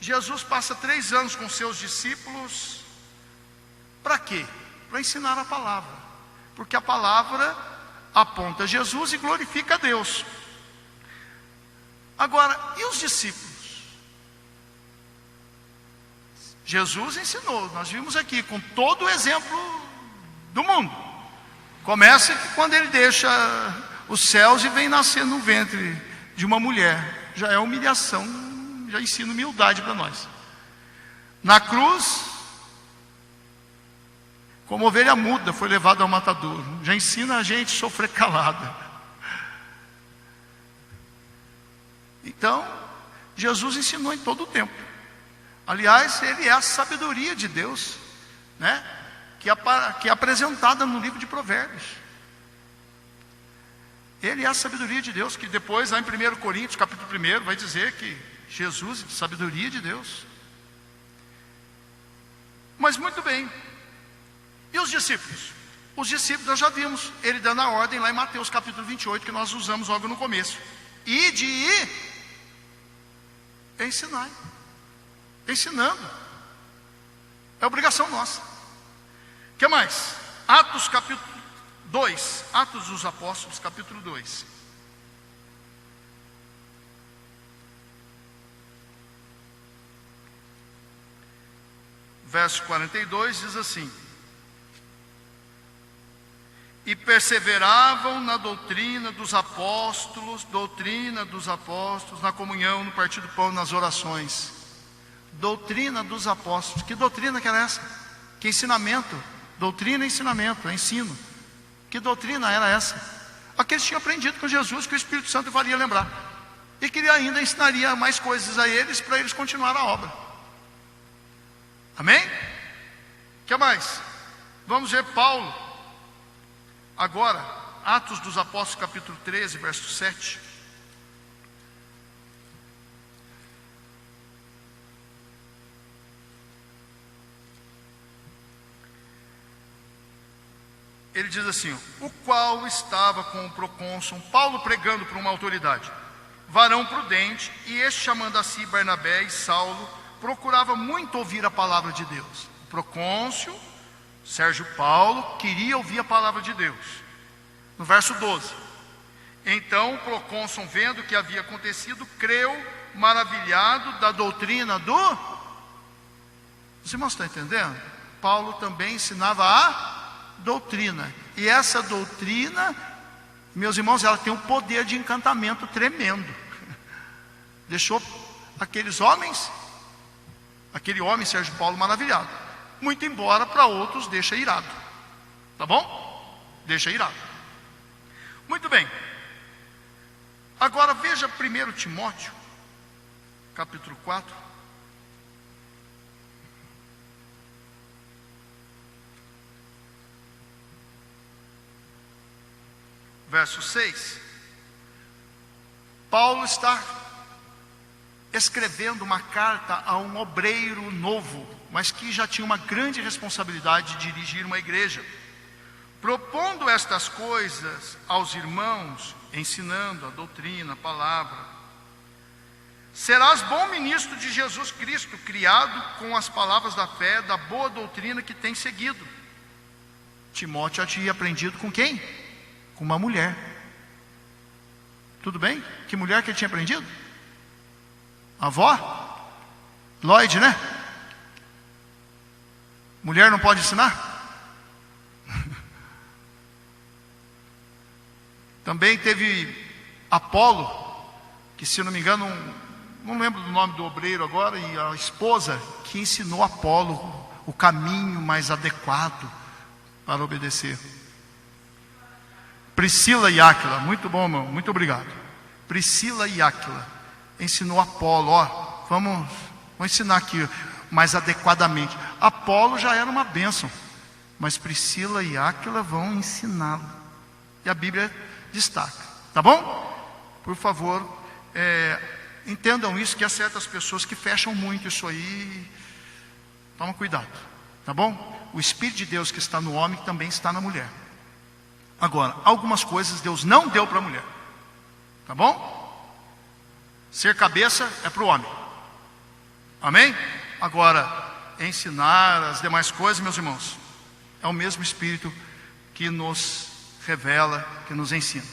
Jesus passa 3 anos com seus discípulos? Para quê? Para ensinar a palavra. Porque a palavra aponta a Jesus e glorifica a Deus. Agora, e os discípulos? Jesus ensinou, nós vimos aqui, com todo o exemplo do mundo. Começa quando ele deixa os céus e vem nascer no ventre de uma mulher. Já é humilhação, já ensina humildade para nós. Na cruz, como ovelha muda, foi levado ao matador. Já ensina a gente a sofrer calada. Então, Jesus ensinou em todo o tempo. Aliás, ele é a sabedoria de Deus, né? Que é apresentada no livro de Provérbios. Ele é a sabedoria de Deus, que depois, lá em 1 Coríntios, capítulo 1, vai dizer que Jesus é sabedoria de Deus. Mas muito bem. E os discípulos? Os discípulos nós já vimos, ele dando a ordem lá em Mateus capítulo 28, que nós usamos logo no começo. Ensinar. Ensinando. É obrigação nossa. O que mais? Atos capítulo 2. Atos dos Apóstolos capítulo 2. Verso 42 diz assim: e perseveravam na doutrina dos apóstolos, na comunhão, no partir do pão, nas orações. Doutrina dos apóstolos. Que doutrina que era essa? Que ensinamento? Doutrina e ensinamento, é ensino. Que doutrina era essa? Aqueles tinham aprendido com Jesus, que o Espírito Santo faria lembrar. E que ele ainda ensinaria mais coisas a eles, para eles continuar a obra. Amém? O que mais? Vamos ver Paulo. Agora, Atos dos Apóstolos capítulo 13, verso 7. Ele diz assim: o qual estava com o procônsul, Paulo pregando para uma autoridade, varão prudente, e este, chamando a si Barnabé e Saulo, procurava muito ouvir a palavra de Deus. O procônsul Sérgio Paulo queria ouvir a palavra de Deus. No verso 12: então o procônsul, vendo o que havia acontecido, creu, maravilhado da doutrina do... Os irmãos estão entendendo? Paulo também ensinava a doutrina. E essa doutrina, meus irmãos, ela tem um poder de encantamento tremendo. Deixou aqueles homens, aquele homem Sérgio Paulo maravilhado. Muito embora para outros deixa irado. Tá bom? Deixa irado. Muito bem. Agora veja veja 1 Timóteo, capítulo 4. Verso 6. Paulo está escrevendo uma carta a um obreiro novo, mas que já tinha uma grande responsabilidade de dirigir uma igreja. Propondo estas coisas aos irmãos, ensinando a doutrina, a palavra. Serás bom ministro de Jesus Cristo, criado com as palavras da fé, da boa doutrina que tem seguido. Timóteo já tinha aprendido com quem? Com uma mulher. Tudo bem? Que mulher que ele tinha aprendido? A avó? Lloyd, né? Mulher não pode ensinar? Também teve Apolo, que se eu não me engano, não lembro do nome do obreiro agora, e a esposa que ensinou Apolo o caminho mais adequado para obedecer. Priscila e Áquila, muito bom, irmão, muito obrigado. Priscila e Áquila ensinou Apolo, vamos ensinar aqui mais adequadamente. Apolo já era uma bênção, mas Priscila e Áquila vão ensiná-lo. E a Bíblia destaca, tá bom? Por favor, entendam isso, que há certas pessoas que fecham muito isso aí. Toma cuidado, tá bom? O Espírito de Deus que está no homem também está na mulher. Agora, algumas coisas Deus não deu para a mulher, tá bom? Ser cabeça é para o homem, amém? Agora, ensinar as demais coisas, meus irmãos, é o mesmo Espírito que nos revela, que nos ensina.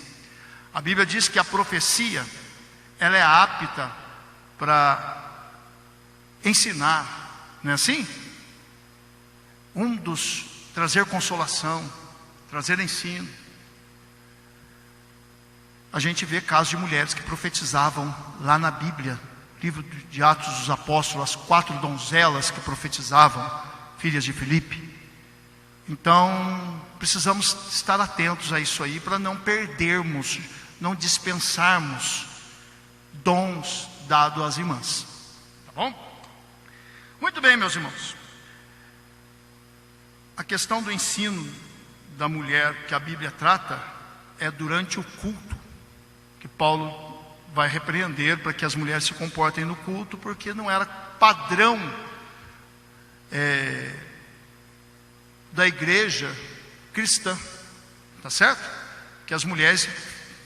A Bíblia diz que a profecia, ela é apta para ensinar, não é assim? Trazer consolação, trazer ensino. A gente vê casos de mulheres que profetizavam lá na Bíblia, livro de Atos dos Apóstolos, as 4 donzelas que profetizavam, filhas de Filipe. Então, precisamos estar atentos a isso aí, para não perdermos, não dispensarmos dons dados às irmãs. Tá bom? Muito bem, meus irmãos. A questão do ensino da mulher que a Bíblia trata é durante o culto, que Paulo vai repreender para que as mulheres se comportem no culto, porque não era padrão da igreja cristã, tá certo? Que as mulheres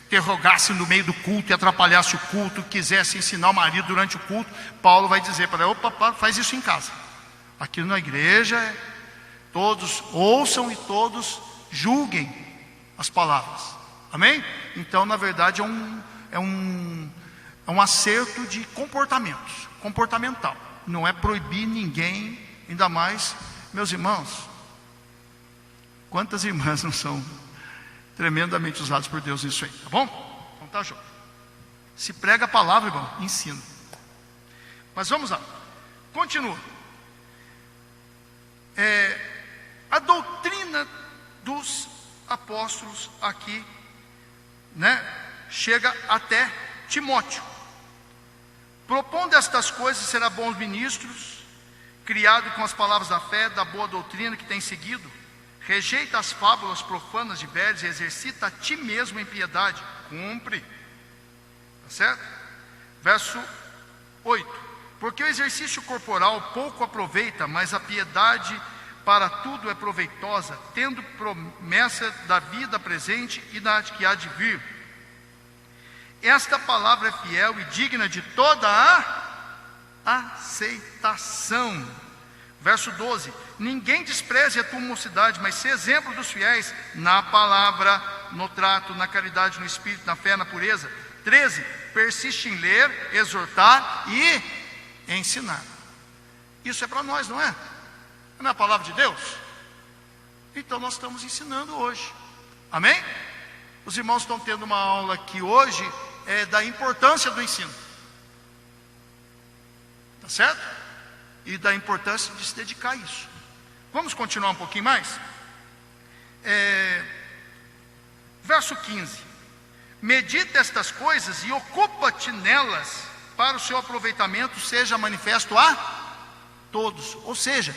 interrogassem no meio do culto e atrapalhassem o culto, quisessem ensinar o marido durante o culto. Paulo vai dizer para ela: opa, faz isso em casa. Aqui na igreja, todos ouçam e todos julguem as palavras, amém? Então, na verdade, é um acerto de comportamental. Não é proibir ninguém, ainda mais, meus irmãos. Quantas irmãs não são tremendamente usadas por Deus nisso aí, tá bom? Então tá, João. Se prega a palavra, irmão, ensina. Mas vamos lá, continua. A doutrina dos apóstolos aqui, né, chega até Timóteo. Propondo estas coisas, será bons ministros, criado com as palavras da fé, da boa doutrina que tem seguido. Rejeita as fábulas profanas de velhos e exercita a ti mesmo em piedade. Cumpre. Tá certo? Verso 8. Porque o exercício corporal pouco aproveita, mas a piedade para tudo é proveitosa, tendo promessa da vida presente e da que há de vir. Esta palavra é fiel e digna de toda a aceitação. Verso 12. Ninguém despreze a tua mocidade, mas se exemplo dos fiéis na palavra, no trato, na caridade, no espírito, na fé, na pureza. 13. Persiste em ler, exortar e ensinar. Isso é para nós, não é? Não é a palavra de Deus? Então nós estamos ensinando hoje, amém? Os irmãos estão tendo uma aula aqui hoje da importância do ensino, tá certo? E da importância de se dedicar a isso. Vamos continuar um pouquinho mais? Verso 15. medita estas coisas e ocupa-te nelas, para o seu aproveitamento seja manifesto a todos. Ou seja,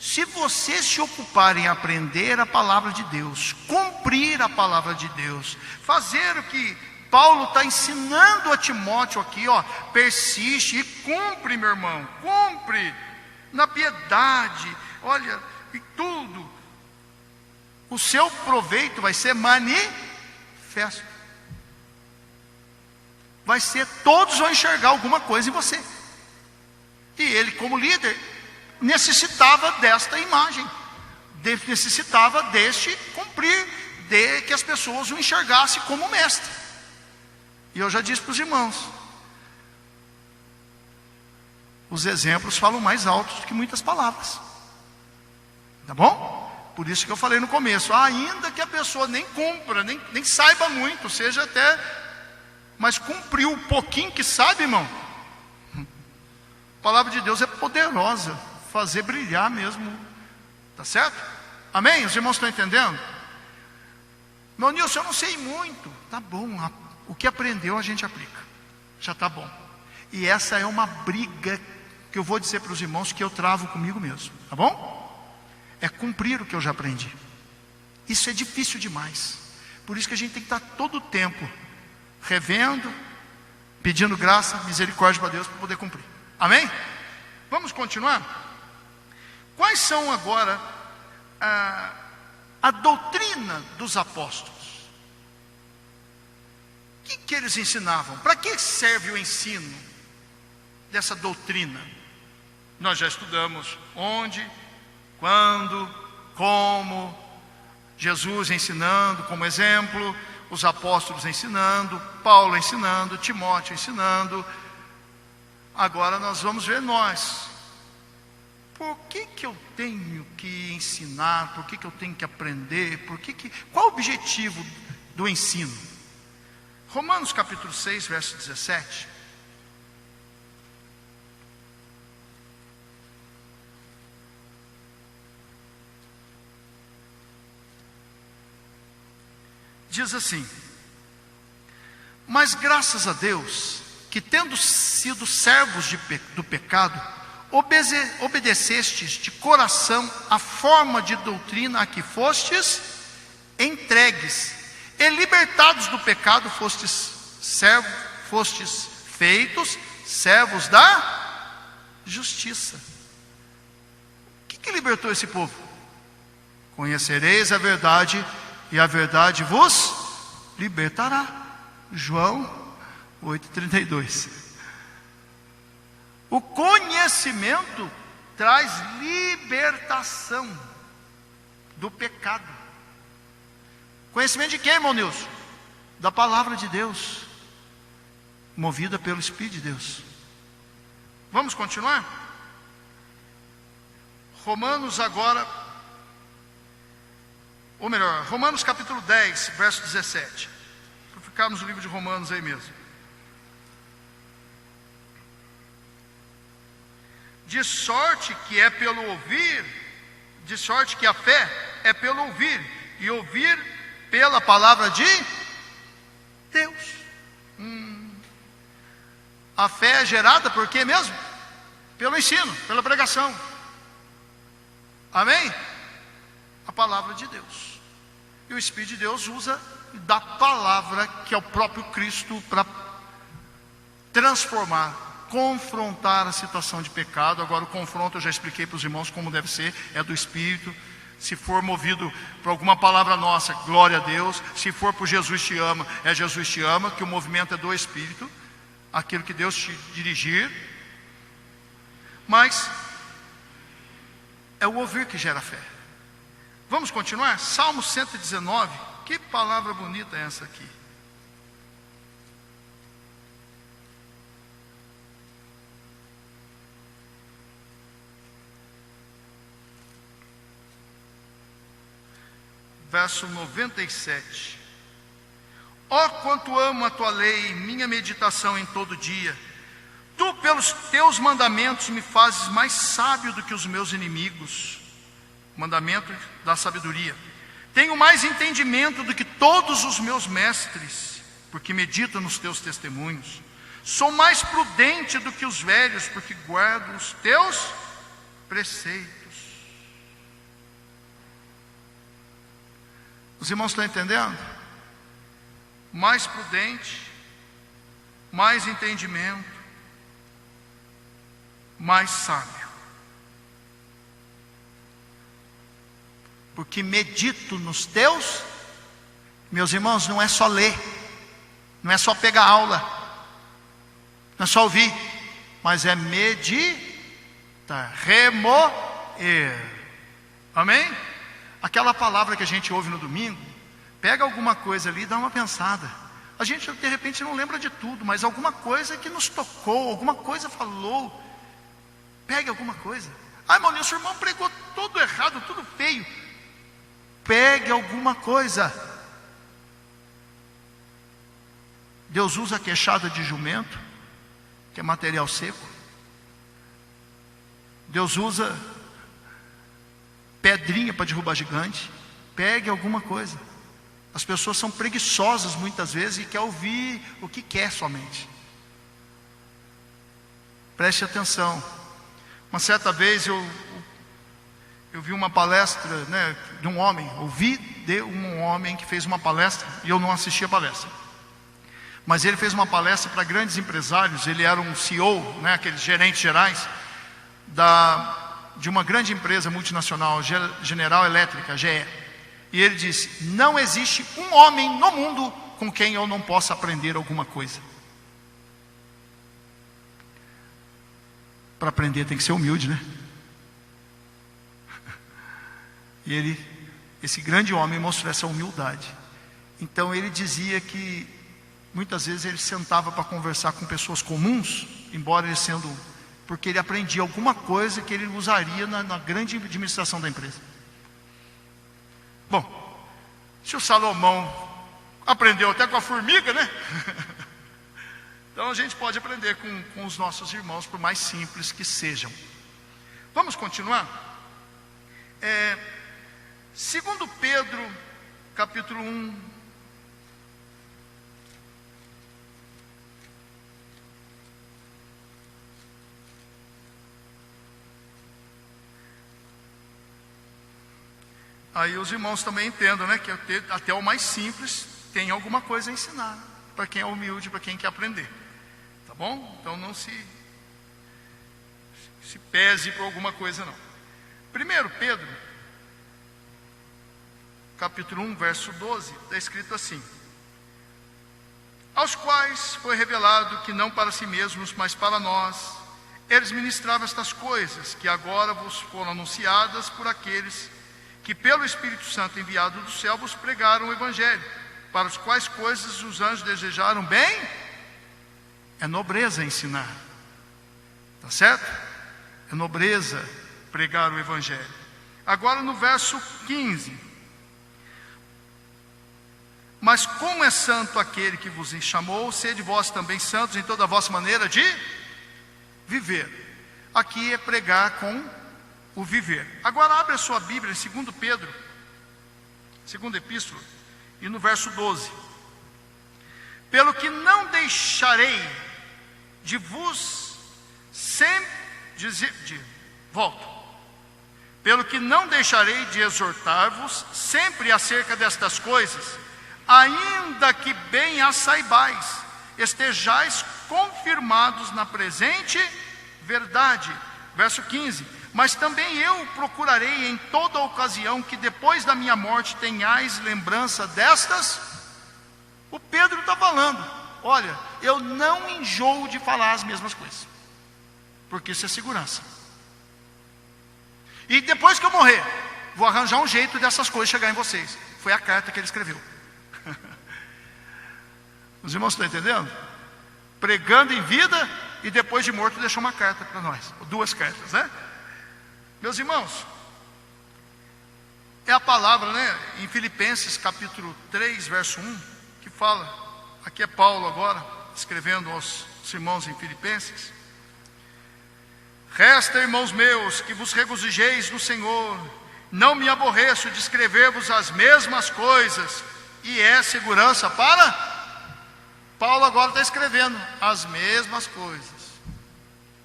se você se ocupar em aprender a palavra de Deus, cumprir a palavra de Deus, fazer o que Paulo está ensinando a Timóteo aqui, ó, persiste e cumpre, meu irmão, cumpre na piedade, olha, e tudo, o seu proveito vai ser manifesto. Vai ser, todos vão enxergar alguma coisa em você. E ele, como líder, necessitava desta imagem, necessitava deste cumprir, de que as pessoas o enxergassem como mestre. E eu já disse para os irmãos, os exemplos falam mais alto do que muitas palavras, tá bom? Por isso que eu falei no começo, ainda que a pessoa nem cumpra, nem saiba muito, seja até, mas cumpriu um pouquinho que sabe, irmão. A palavra de Deus é poderosa, fazer brilhar mesmo, tá certo? Amém? Os irmãos estão entendendo? Meu Nilson, eu não sei muito. Tá bom, o que aprendeu a gente aplica, já tá bom. E essa é uma briga que eu vou dizer para os irmãos que eu travo comigo mesmo, tá bom? É cumprir o que eu já aprendi. Isso é difícil demais. Por isso que a gente tem que estar todo o tempo revendo, pedindo graça, misericórdia para Deus para poder cumprir. Amém? Vamos continuar? Quais são agora a doutrina dos apóstolos? O que eles ensinavam? Para que serve o ensino dessa doutrina? Nós já estudamos onde, quando, como, Jesus ensinando como exemplo, os apóstolos ensinando, Paulo ensinando, Timóteo ensinando. Agora nós vamos ver nós. Por que eu tenho que ensinar? Por que eu tenho que aprender? Qual o objetivo do ensino? Romanos capítulo 6, verso 17. Diz assim: mas graças a Deus, que tendo sido servos do pecado, obedecestes de coração a forma de doutrina a que fostes entregues, e libertados do pecado fostes feitos servos da justiça. O que libertou esse povo? Conhecereis a verdade, e a verdade vos libertará. João 8,32. O conhecimento traz libertação do pecado. Conhecimento de quem, irmão Nilson? Da palavra de Deus, movida pelo Espírito de Deus. Vamos continuar? Romanos agora, ou melhor, Romanos capítulo 10, verso 17. Para ficarmos no livro de Romanos aí mesmo. De sorte que é pelo ouvir, de sorte que a fé é pelo ouvir, e ouvir pela palavra de Deus. A fé é gerada por quê mesmo? Pelo ensino, pela pregação. Amém? A palavra de Deus. E o Espírito de Deus usa da palavra, que é o próprio Cristo, para transformar, confrontar a situação de pecado. Agora o confronto eu já expliquei para os irmãos como deve ser, é do Espírito. Se for movido por alguma palavra nossa, glória a Deus. Se for por Jesus te ama, é Jesus te ama, que o movimento é do Espírito, aquilo que Deus te dirigir. Mas é o ouvir que gera fé. Vamos continuar? Salmo 119, que palavra bonita é essa aqui? Verso 97. Ó, quanto amo a tua lei, minha meditação em todo dia. Tu, pelos teus mandamentos, me fazes mais sábio do que os meus inimigos. Mandamento da sabedoria. Tenho mais entendimento do que todos os meus mestres. porque medito nos teus testemunhos. Sou mais prudente do que os velhos, porque guardo os teus preceitos. Os irmãos estão entendendo? Mais prudente, mais entendimento, mais sábio. Porque medito nos teus, meus irmãos, não é só ler, não é só pegar aula, não é só ouvir, mas é meditar, remoer. Amém? Aquela palavra que a gente ouve no domingo, pega alguma coisa ali e dá uma pensada. A gente de repente não lembra de tudo, mas alguma coisa que nos tocou, alguma coisa falou. Pegue alguma coisa. Ai, Maurício, o seu irmão pregou tudo errado, tudo feio. Pegue alguma coisa. Deus usa a queixada de jumento, que é material seco. Deus usa pedrinha para derrubar gigante. Pegue alguma coisa. As pessoas são preguiçosas muitas vezes e querem ouvir o que quer somente. Preste atenção. Uma certa vez eu vi uma palestra, né, de um homem. Ouvi de um homem que fez uma palestra e eu não assisti a palestra. Mas ele fez uma palestra para grandes empresários. Ele era um CEO, né, aqueles gerentes gerais de uma grande empresa multinacional, General Elétrica, GE. E ele disse: não existe um homem no mundo com quem eu não possa aprender alguma coisa. Para aprender tem que ser humilde, né? E esse grande homem mostrou essa humildade. Então ele dizia que muitas vezes ele sentava para conversar com pessoas comuns, embora porque ele aprendia alguma coisa que ele usaria na grande administração da empresa. Bom, se o Salomão aprendeu até com a formiga, né? Então a gente pode aprender com os nossos irmãos, por mais simples que sejam. Vamos continuar? 2 Pedro, capítulo 1. Aí os irmãos também entendam, né, que até o mais simples tem alguma coisa a ensinar, para quem é humilde, para quem quer aprender. Tá bom? Então não se pese por alguma coisa não. 1 Pedro, capítulo 1, verso 12, está escrito assim: aos quais foi revelado que não para si mesmos, mas para nós, eles ministravam estas coisas, que agora vos foram anunciadas por aqueles que pelo Espírito Santo enviado do céu vos pregaram o Evangelho, para os quais coisas os anjos desejaram bem. É nobreza ensinar, tá certo? É nobreza pregar o Evangelho. Agora no verso 15: mas como é santo aquele que vos chamou, sede vós também santos em toda a vossa maneira de viver. Aqui é pregar com o viver. Agora abre a sua Bíblia em 2 Pedro, segunda epístola, e no verso 12: pelo que não deixarei de vos sempre pelo que não deixarei de exortar-vos sempre acerca destas coisas, ainda que bem as saibais, estejais confirmados na presente verdade. Verso 15: mas também eu procurarei em toda ocasião que depois da minha morte tenhais lembrança destas. O Pedro está falando: olha, eu não enjoo de falar as mesmas coisas, porque isso é segurança. E depois que eu morrer, vou arranjar um jeito dessas coisas chegar em vocês. Foi a carta que ele escreveu. Os irmãos estão entendendo? Pregando em vida e depois de morto deixou uma carta para nós, 2 cartas, né? Meus irmãos, é a palavra, né, em Filipenses capítulo 3, verso 1, que fala, aqui é Paulo agora, escrevendo aos irmãos em Filipenses: resta, irmãos meus, que vos regozijeis no Senhor, não me aborreço de escrever-vos as mesmas coisas, e é segurança para Paulo agora está escrevendo as mesmas coisas.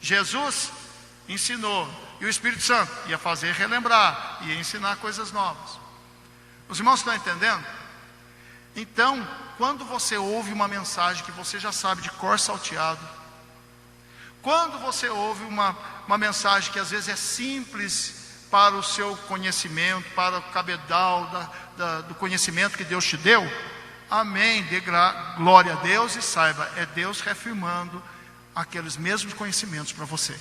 Jesus ensinou, e o Espírito Santo ia fazer relembrar, ia ensinar coisas novas. Os irmãos estão entendendo? Então, quando você ouve uma mensagem que você já sabe de cor salteado, quando você ouve uma mensagem que às vezes é simples para o seu conhecimento, para o cabedal do conhecimento que Deus te deu, amém, dê glória a Deus e saiba, é Deus reafirmando aqueles mesmos conhecimentos para você.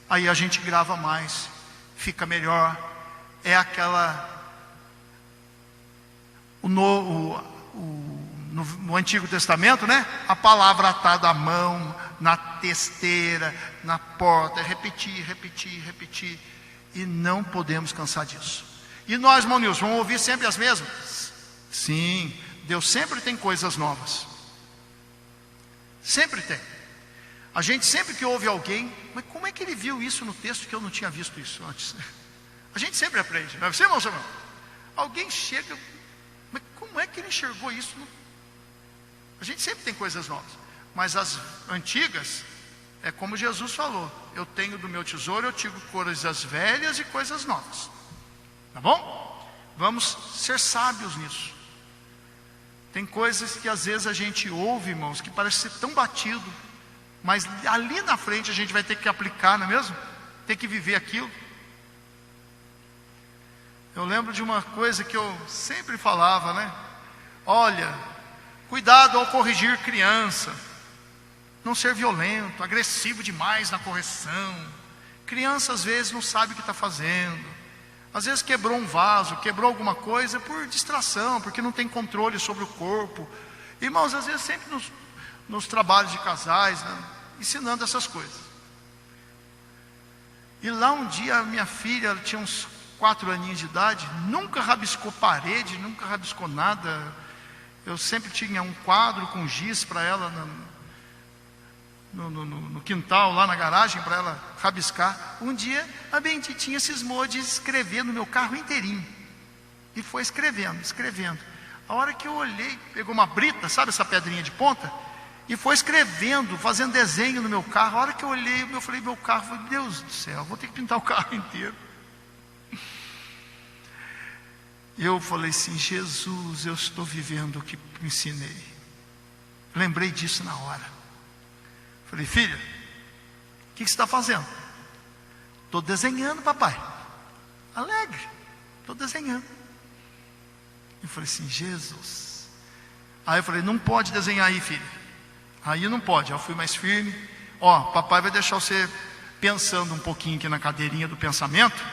Aí a gente grava mais, fica melhor, é aquela... No Antigo Testamento, né? A palavra atada à mão, na testeira, na porta, repetir, repetir, repetir. E não podemos cansar disso. E nós, irmão Nilson, vamos ouvir sempre as mesmas? Sim, Deus sempre tem coisas novas. Sempre tem. A gente sempre que ouve alguém, mas como é que ele viu isso no texto que eu não tinha visto isso antes? A gente sempre aprende, não é você, irmão Samuel? Alguém chega, mas como é que ele enxergou isso? A gente sempre tem coisas novas. Mas as antigas, é como Jesus falou, eu tenho do meu tesouro, eu tiro coisas velhas e coisas novas. Tá bom? Vamos ser sábios nisso. Tem coisas que às vezes a gente ouve, irmãos, que parece ser tão batido, mas ali na frente a gente vai ter que aplicar, não é mesmo? Ter que viver aquilo. Eu lembro de uma coisa que eu sempre falava, né? Olha, cuidado ao corrigir criança. Não ser violento, agressivo demais na correção. Criança às vezes não sabe o que está fazendo. Às vezes quebrou um vaso, quebrou alguma coisa por distração, porque não tem controle sobre o corpo. Irmãos, às vezes sempre nos trabalhos de casais, né, ensinando essas coisas. E lá um dia a minha filha, ela tinha uns 4 aninhos de idade, nunca rabiscou parede, nunca rabiscou nada. Eu sempre tinha um quadro com giz para ela no quintal, lá na garagem, para ela rabiscar. Um dia a Bentitinha cismou de escrever no meu carro inteirinho. E foi escrevendo, escrevendo. A hora que eu olhei, pegou uma brita, sabe essa pedrinha de ponta? E foi escrevendo, fazendo desenho no meu carro. A hora que eu olhei, eu falei, meu carro, falei, Deus do céu, vou ter que pintar o carro inteiro. Eu falei assim, Jesus, eu estou vivendo o que me ensinei. Lembrei disso na hora. Falei, filha, o que você está fazendo? Estou desenhando, papai. Alegre, estou desenhando. Eu falei assim, Jesus. Aí eu falei, não pode desenhar aí, filha. Aí não pode. Aí eu fui mais firme. Ó, papai vai deixar você pensando um pouquinho aqui na cadeirinha do pensamento,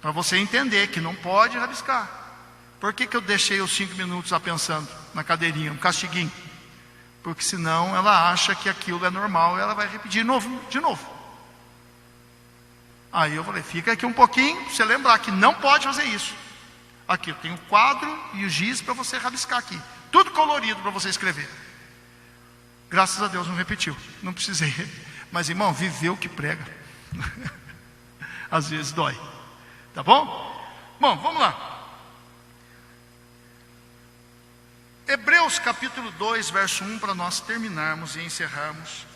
para você entender que não pode rabiscar. Por que eu deixei os 5 minutos lá pensando na cadeirinha, um castiguinho? Porque senão ela acha que aquilo é normal e ela vai repetir de novo. Aí eu falei, fica aqui um pouquinho, para você lembrar que não pode fazer isso. Aqui eu tenho o quadro e o giz para você rabiscar aqui. Tudo colorido para você escrever. Graças a Deus não repetiu, não precisei. Mas irmão, viveu o que prega. Às vezes dói. Tá bom? Bom, vamos lá. Hebreus capítulo 2, verso 1, para nós terminarmos e encerrarmos.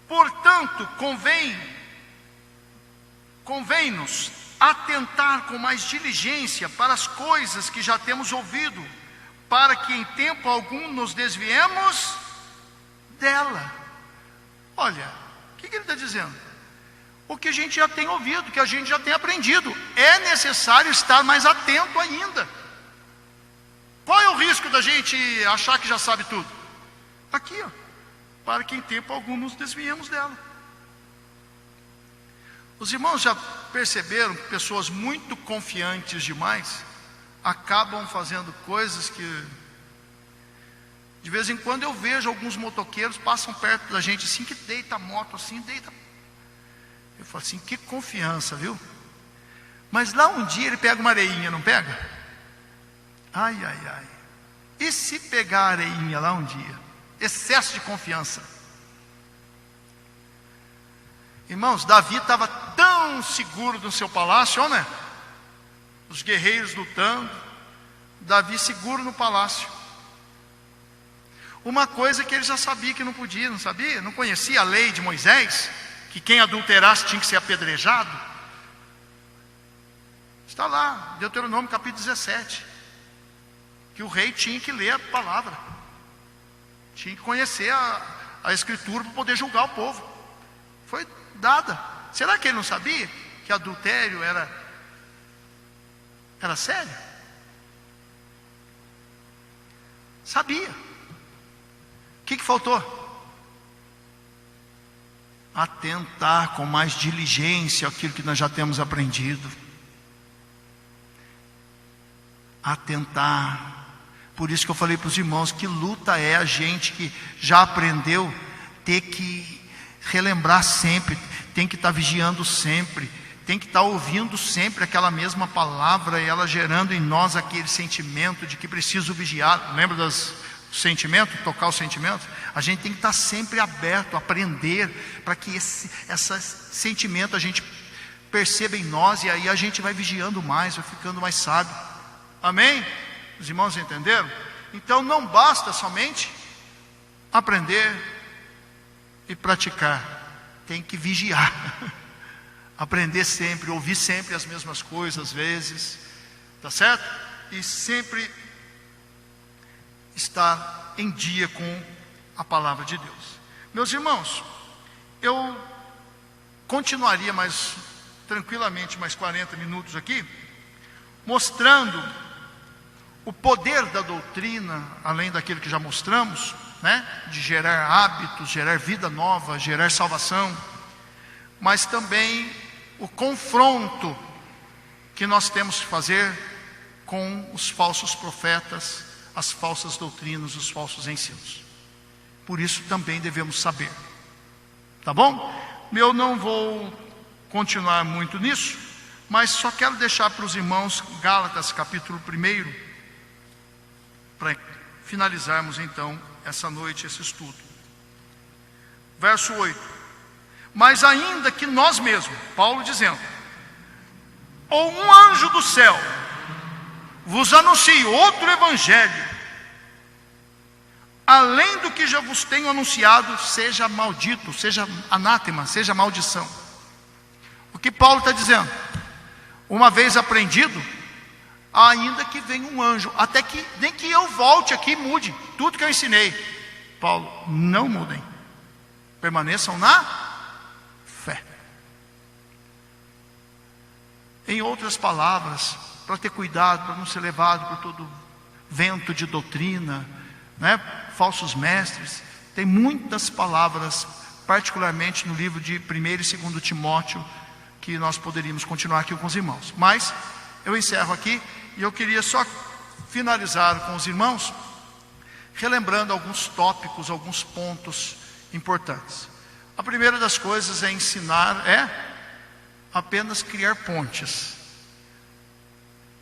Portanto, convém-nos atentar com mais diligência para as coisas que já temos ouvido, para que em tempo algum nos desviemos dela. Olha, o que ele está dizendo? O que a gente já tem ouvido, que a gente já tem aprendido. É necessário estar mais atento ainda. Qual é o risco da gente achar que já sabe tudo? Aqui, ó, para que em tempo algum nos desviemos dela. Os irmãos já perceberam que pessoas muito confiantes demais acabam fazendo coisas que... De vez em quando eu vejo alguns motoqueiros passam perto da gente assim, que deita a moto assim, deita. Eu falo assim, que confiança, viu? Mas lá um dia ele pega uma areinha, não pega? Ai, ai, ai. E se pegar a areinha lá um dia? Excesso de confiança. Irmãos, Davi estava tão seguro do seu palácio, não é? os guerreiros lutando, Davi seguro no palácio. Uma coisa que ele já sabia que não podia, não sabia? Não conhecia a lei de Moisés, que quem adulterasse tinha que ser apedrejado. Está lá, Deuteronômio capítulo 17, que o rei tinha que ler a palavra, tinha que conhecer a escritura para poder julgar o povo. Foi dada. Será que ele não sabia que adultério era sério? Sabia. O que faltou? Atentar com mais diligência aquilo que nós já temos aprendido. Atentar. Por isso que eu falei para os irmãos, que luta é a gente que já aprendeu, ter que relembrar sempre, tem que estar vigiando sempre, tem que estar ouvindo sempre aquela mesma palavra, e ela gerando em nós aquele sentimento de que preciso vigiar. Lembra dos sentimentos, tocar o sentimento? A gente tem que estar sempre aberto a aprender, para que esse sentimento a gente perceba em nós, e aí a gente vai vigiando mais, vai ficando mais sábio. Amém? Os irmãos entenderam? Então não basta somente aprender e praticar, tem que vigiar. Aprender sempre, ouvir sempre as mesmas coisas às vezes, tá certo? E sempre estar em dia com a palavra de Deus. Meus irmãos, eu continuaria mais tranquilamente mais 40 minutos aqui, mostrando o poder da doutrina, além daquilo que já mostramos, né? De gerar hábitos, gerar vida nova, gerar salvação, mas também o confronto que nós temos que fazer com os falsos profetas, as falsas doutrinas, os falsos ensinos. Por isso também devemos saber. Tá bom? Eu não vou continuar muito nisso, mas só quero deixar para os irmãos Gálatas capítulo 1, para finalizarmos então essa noite esse estudo. Verso 8: mas ainda que nós mesmos, Paulo dizendo, ou um anjo do céu vos anuncie outro evangelho, além do que já vos tenho anunciado, seja maldito, seja anátema, seja maldição. O que Paulo está dizendo? Uma vez aprendido, ainda que venha um anjo, até que nem que eu volte aqui e mude tudo que eu ensinei. Paulo, não mudem, permaneçam na fé. Em outras palavras, para ter cuidado, para não ser levado por todo vento de doutrina, né? Falsos mestres, tem muitas palavras, particularmente no livro de 1 e 2 Timóteo, que nós poderíamos continuar aqui com os irmãos, mas eu encerro aqui. E eu queria só finalizar com os irmãos, relembrando alguns tópicos, alguns pontos importantes. A primeira das coisas é ensinar, apenas criar pontes.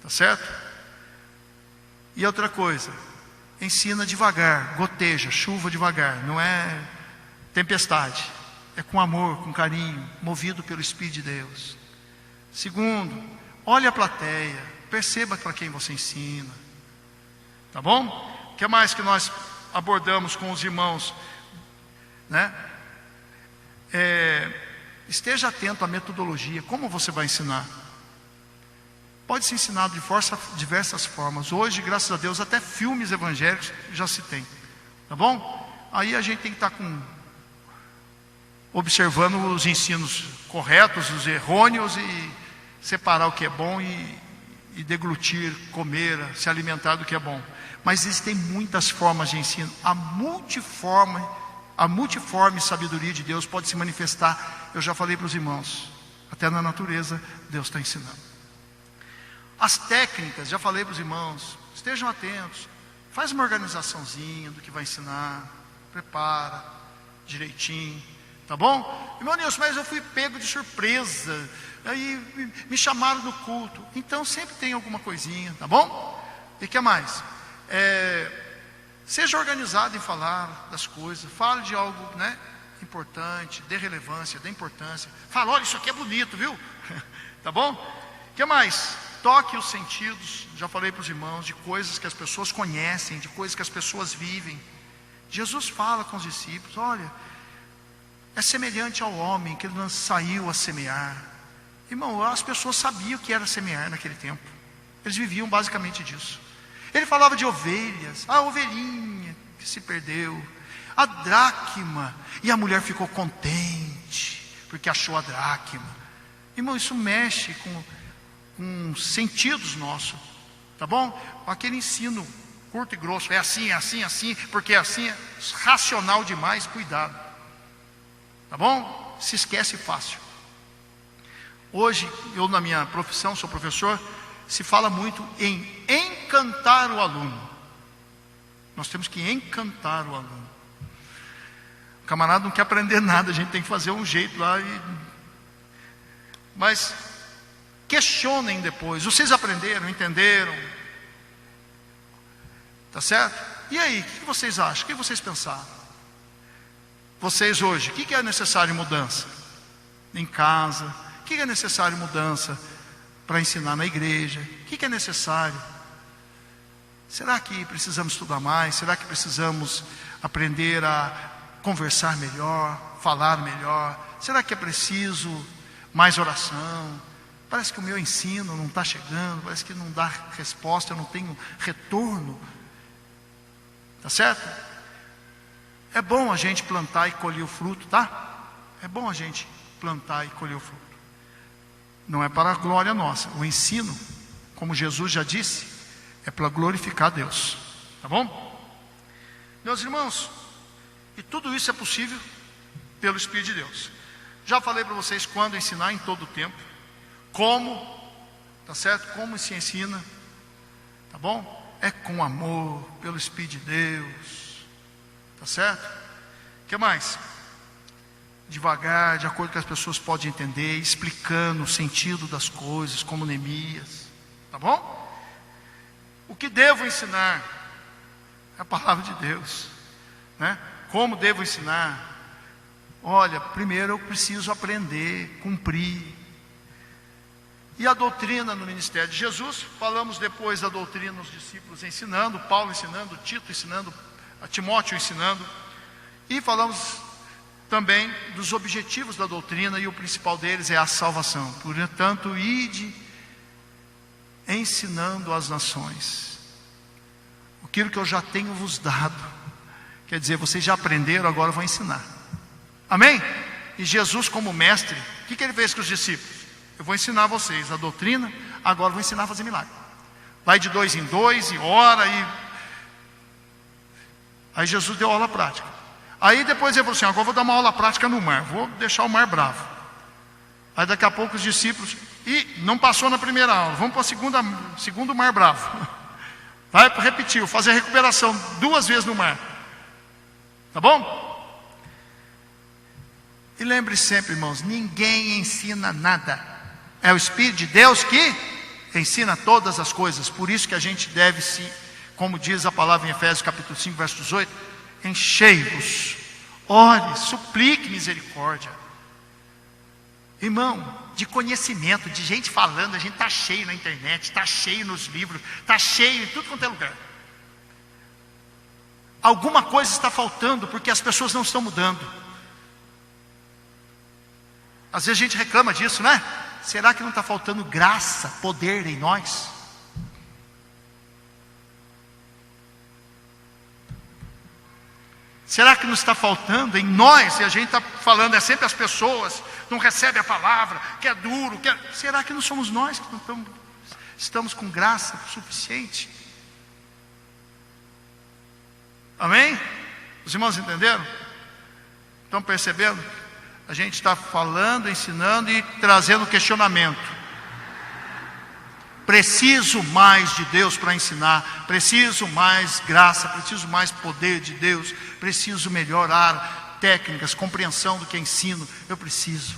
Tá certo? E outra coisa, ensina devagar, goteja, chuva devagar, não é tempestade. É com amor, com carinho, movido pelo Espírito de Deus. Segundo, olhe a plateia. Perceba para quem você ensina. Tá bom? O que mais que nós abordamos com os irmãos, né? Esteja atento à metodologia. Como você vai ensinar? Pode ser ensinado de diversas formas. Hoje, graças a Deus, até filmes evangélicos já se tem. Tá bom? Aí a gente tem que estar observando os ensinos corretos, os errôneos, e separar o que é bom e deglutir, comer, se alimentar do que é bom. Mas existem muitas formas de ensino. A multiforme sabedoria de Deus pode se manifestar. Eu já falei para os irmãos, até na natureza Deus está ensinando. As técnicas, já falei para os irmãos, estejam atentos. Faz uma organizaçãozinha do que vai ensinar, prepara direitinho, tá bom? Irmão Nilson, mas eu fui pego de surpresa, aí me chamaram no culto. Então sempre tem alguma coisinha, tá bom? E o que mais? Seja organizado em falar das coisas. Fale de algo, né, importante, dê relevância, dê importância. Fala, olha, isso aqui é bonito, viu? Tá bom? O que mais? toque os sentidos, já falei para os irmãos, de coisas que as pessoas conhecem, de coisas que as pessoas vivem. Jesus fala com os discípulos: olha, é semelhante ao homem que ele não saiu a semear. Irmão, as pessoas sabiam o que era semear naquele tempo. Eles viviam basicamente disso. Ele falava de ovelhas, a ovelhinha que se perdeu, a dracma, e a mulher ficou contente, porque achou a dracma. Irmão, isso mexe com sentidos nossos, tá bom? Aquele ensino curto e grosso, é assim, porque é assim, é racional demais, cuidado, tá bom? Se esquece fácil. Hoje, eu na minha profissão, sou professor, se fala muito em encantar o aluno. Nós temos que encantar o aluno. O camarada não quer aprender nada, a gente tem que fazer um jeito lá. Mas questionem depois. Vocês aprenderam, entenderam? Tá certo? E aí, o que vocês acham? O que vocês pensaram? Vocês hoje, o que é necessário mudança? Em casa. O que é necessário mudança para ensinar na igreja? O que é necessário? Será que precisamos estudar mais? Será que precisamos aprender a conversar melhor, falar melhor? Será que é preciso mais oração? Parece que o meu ensino não está chegando, parece que não dá resposta, eu não tenho retorno. Tá certo? É bom a gente plantar e colher o fruto, tá? É bom a gente plantar e colher o fruto. Não é para a glória nossa. O ensino, como Jesus já disse, é para glorificar Deus. Tá bom? Meus irmãos, e tudo isso é possível pelo Espírito de Deus. Já falei para vocês quando ensinar, em todo o tempo. Como, tá certo? Como se ensina, tá bom? É com amor, pelo Espírito de Deus, tá certo? O que mais? Devagar, de acordo com as pessoas podem entender, explicando o sentido das coisas, como Neemias, tá bom? O que devo ensinar? É a palavra de Deus, né? Como devo ensinar? Olha, primeiro eu preciso aprender, cumprir. E a doutrina no ministério de Jesus, falamos depois da doutrina, os discípulos ensinando, Paulo ensinando, Tito ensinando, Timóteo ensinando, e falamos também dos objetivos da doutrina, e o principal deles é a salvação. Portanto, ide ensinando as nações aquilo que eu já tenho vos dado. Quer dizer, vocês já aprenderam, agora eu vou ensinar. Amém? E Jesus, como mestre, o que ele fez com os discípulos? Eu vou ensinar vocês a doutrina, agora eu vou ensinar a fazer milagre. Vai de 2 em 2 e ora e... Aí Jesus deu aula prática. Aí depois ele falou assim: agora eu vou dar uma aula prática no mar, vou deixar o mar bravo. Aí daqui a pouco os discípulos, não passou na primeira aula, vamos para a segundo mar bravo. Vai repetir, vou fazer a recuperação 2 vezes no mar. Tá bom? E lembre sempre, irmãos, ninguém ensina nada. É o Espírito de Deus que ensina todas as coisas. Por isso que a gente deve se, como diz a palavra em Efésios capítulo 5, verso 18, enchei-vos, ore, suplique misericórdia. Irmão, de conhecimento, de gente falando, a gente está cheio na internet, está cheio nos livros, está cheio em tudo quanto é lugar. Alguma coisa está faltando, porque as pessoas não estão mudando. Às vezes a gente reclama disso, né? Será que não está faltando graça, poder em nós? Será que não está faltando em nós? E a gente está falando, é sempre as pessoas, não recebem a palavra, que é duro, que é... Será que não somos nós que não estamos com graça suficiente? Amém? Os irmãos entenderam? Estão percebendo? A gente está falando, ensinando e trazendo questionamento. Preciso mais de Deus para ensinar, preciso mais graça, preciso mais poder de Deus, preciso melhorar técnicas, compreensão do que ensino, eu preciso.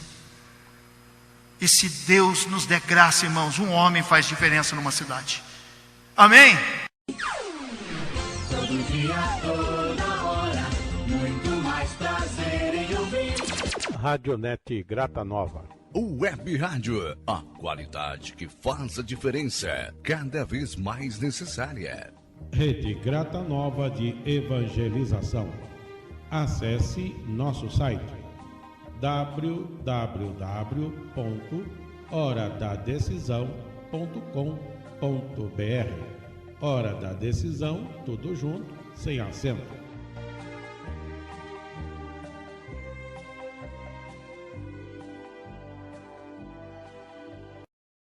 E se Deus nos der graça, irmãos, um homem faz diferença numa cidade. Amém? Todo dia, toda hora, muito mais prazer em ouvir. Radionete Grata Nova. Web Rádio, a qualidade que faz a diferença, cada vez mais necessária. Rede Grata Nova de Evangelização. Acesse nosso site www.horadadecisão.com.br. Hora da Decisão, tudo junto, sem acento.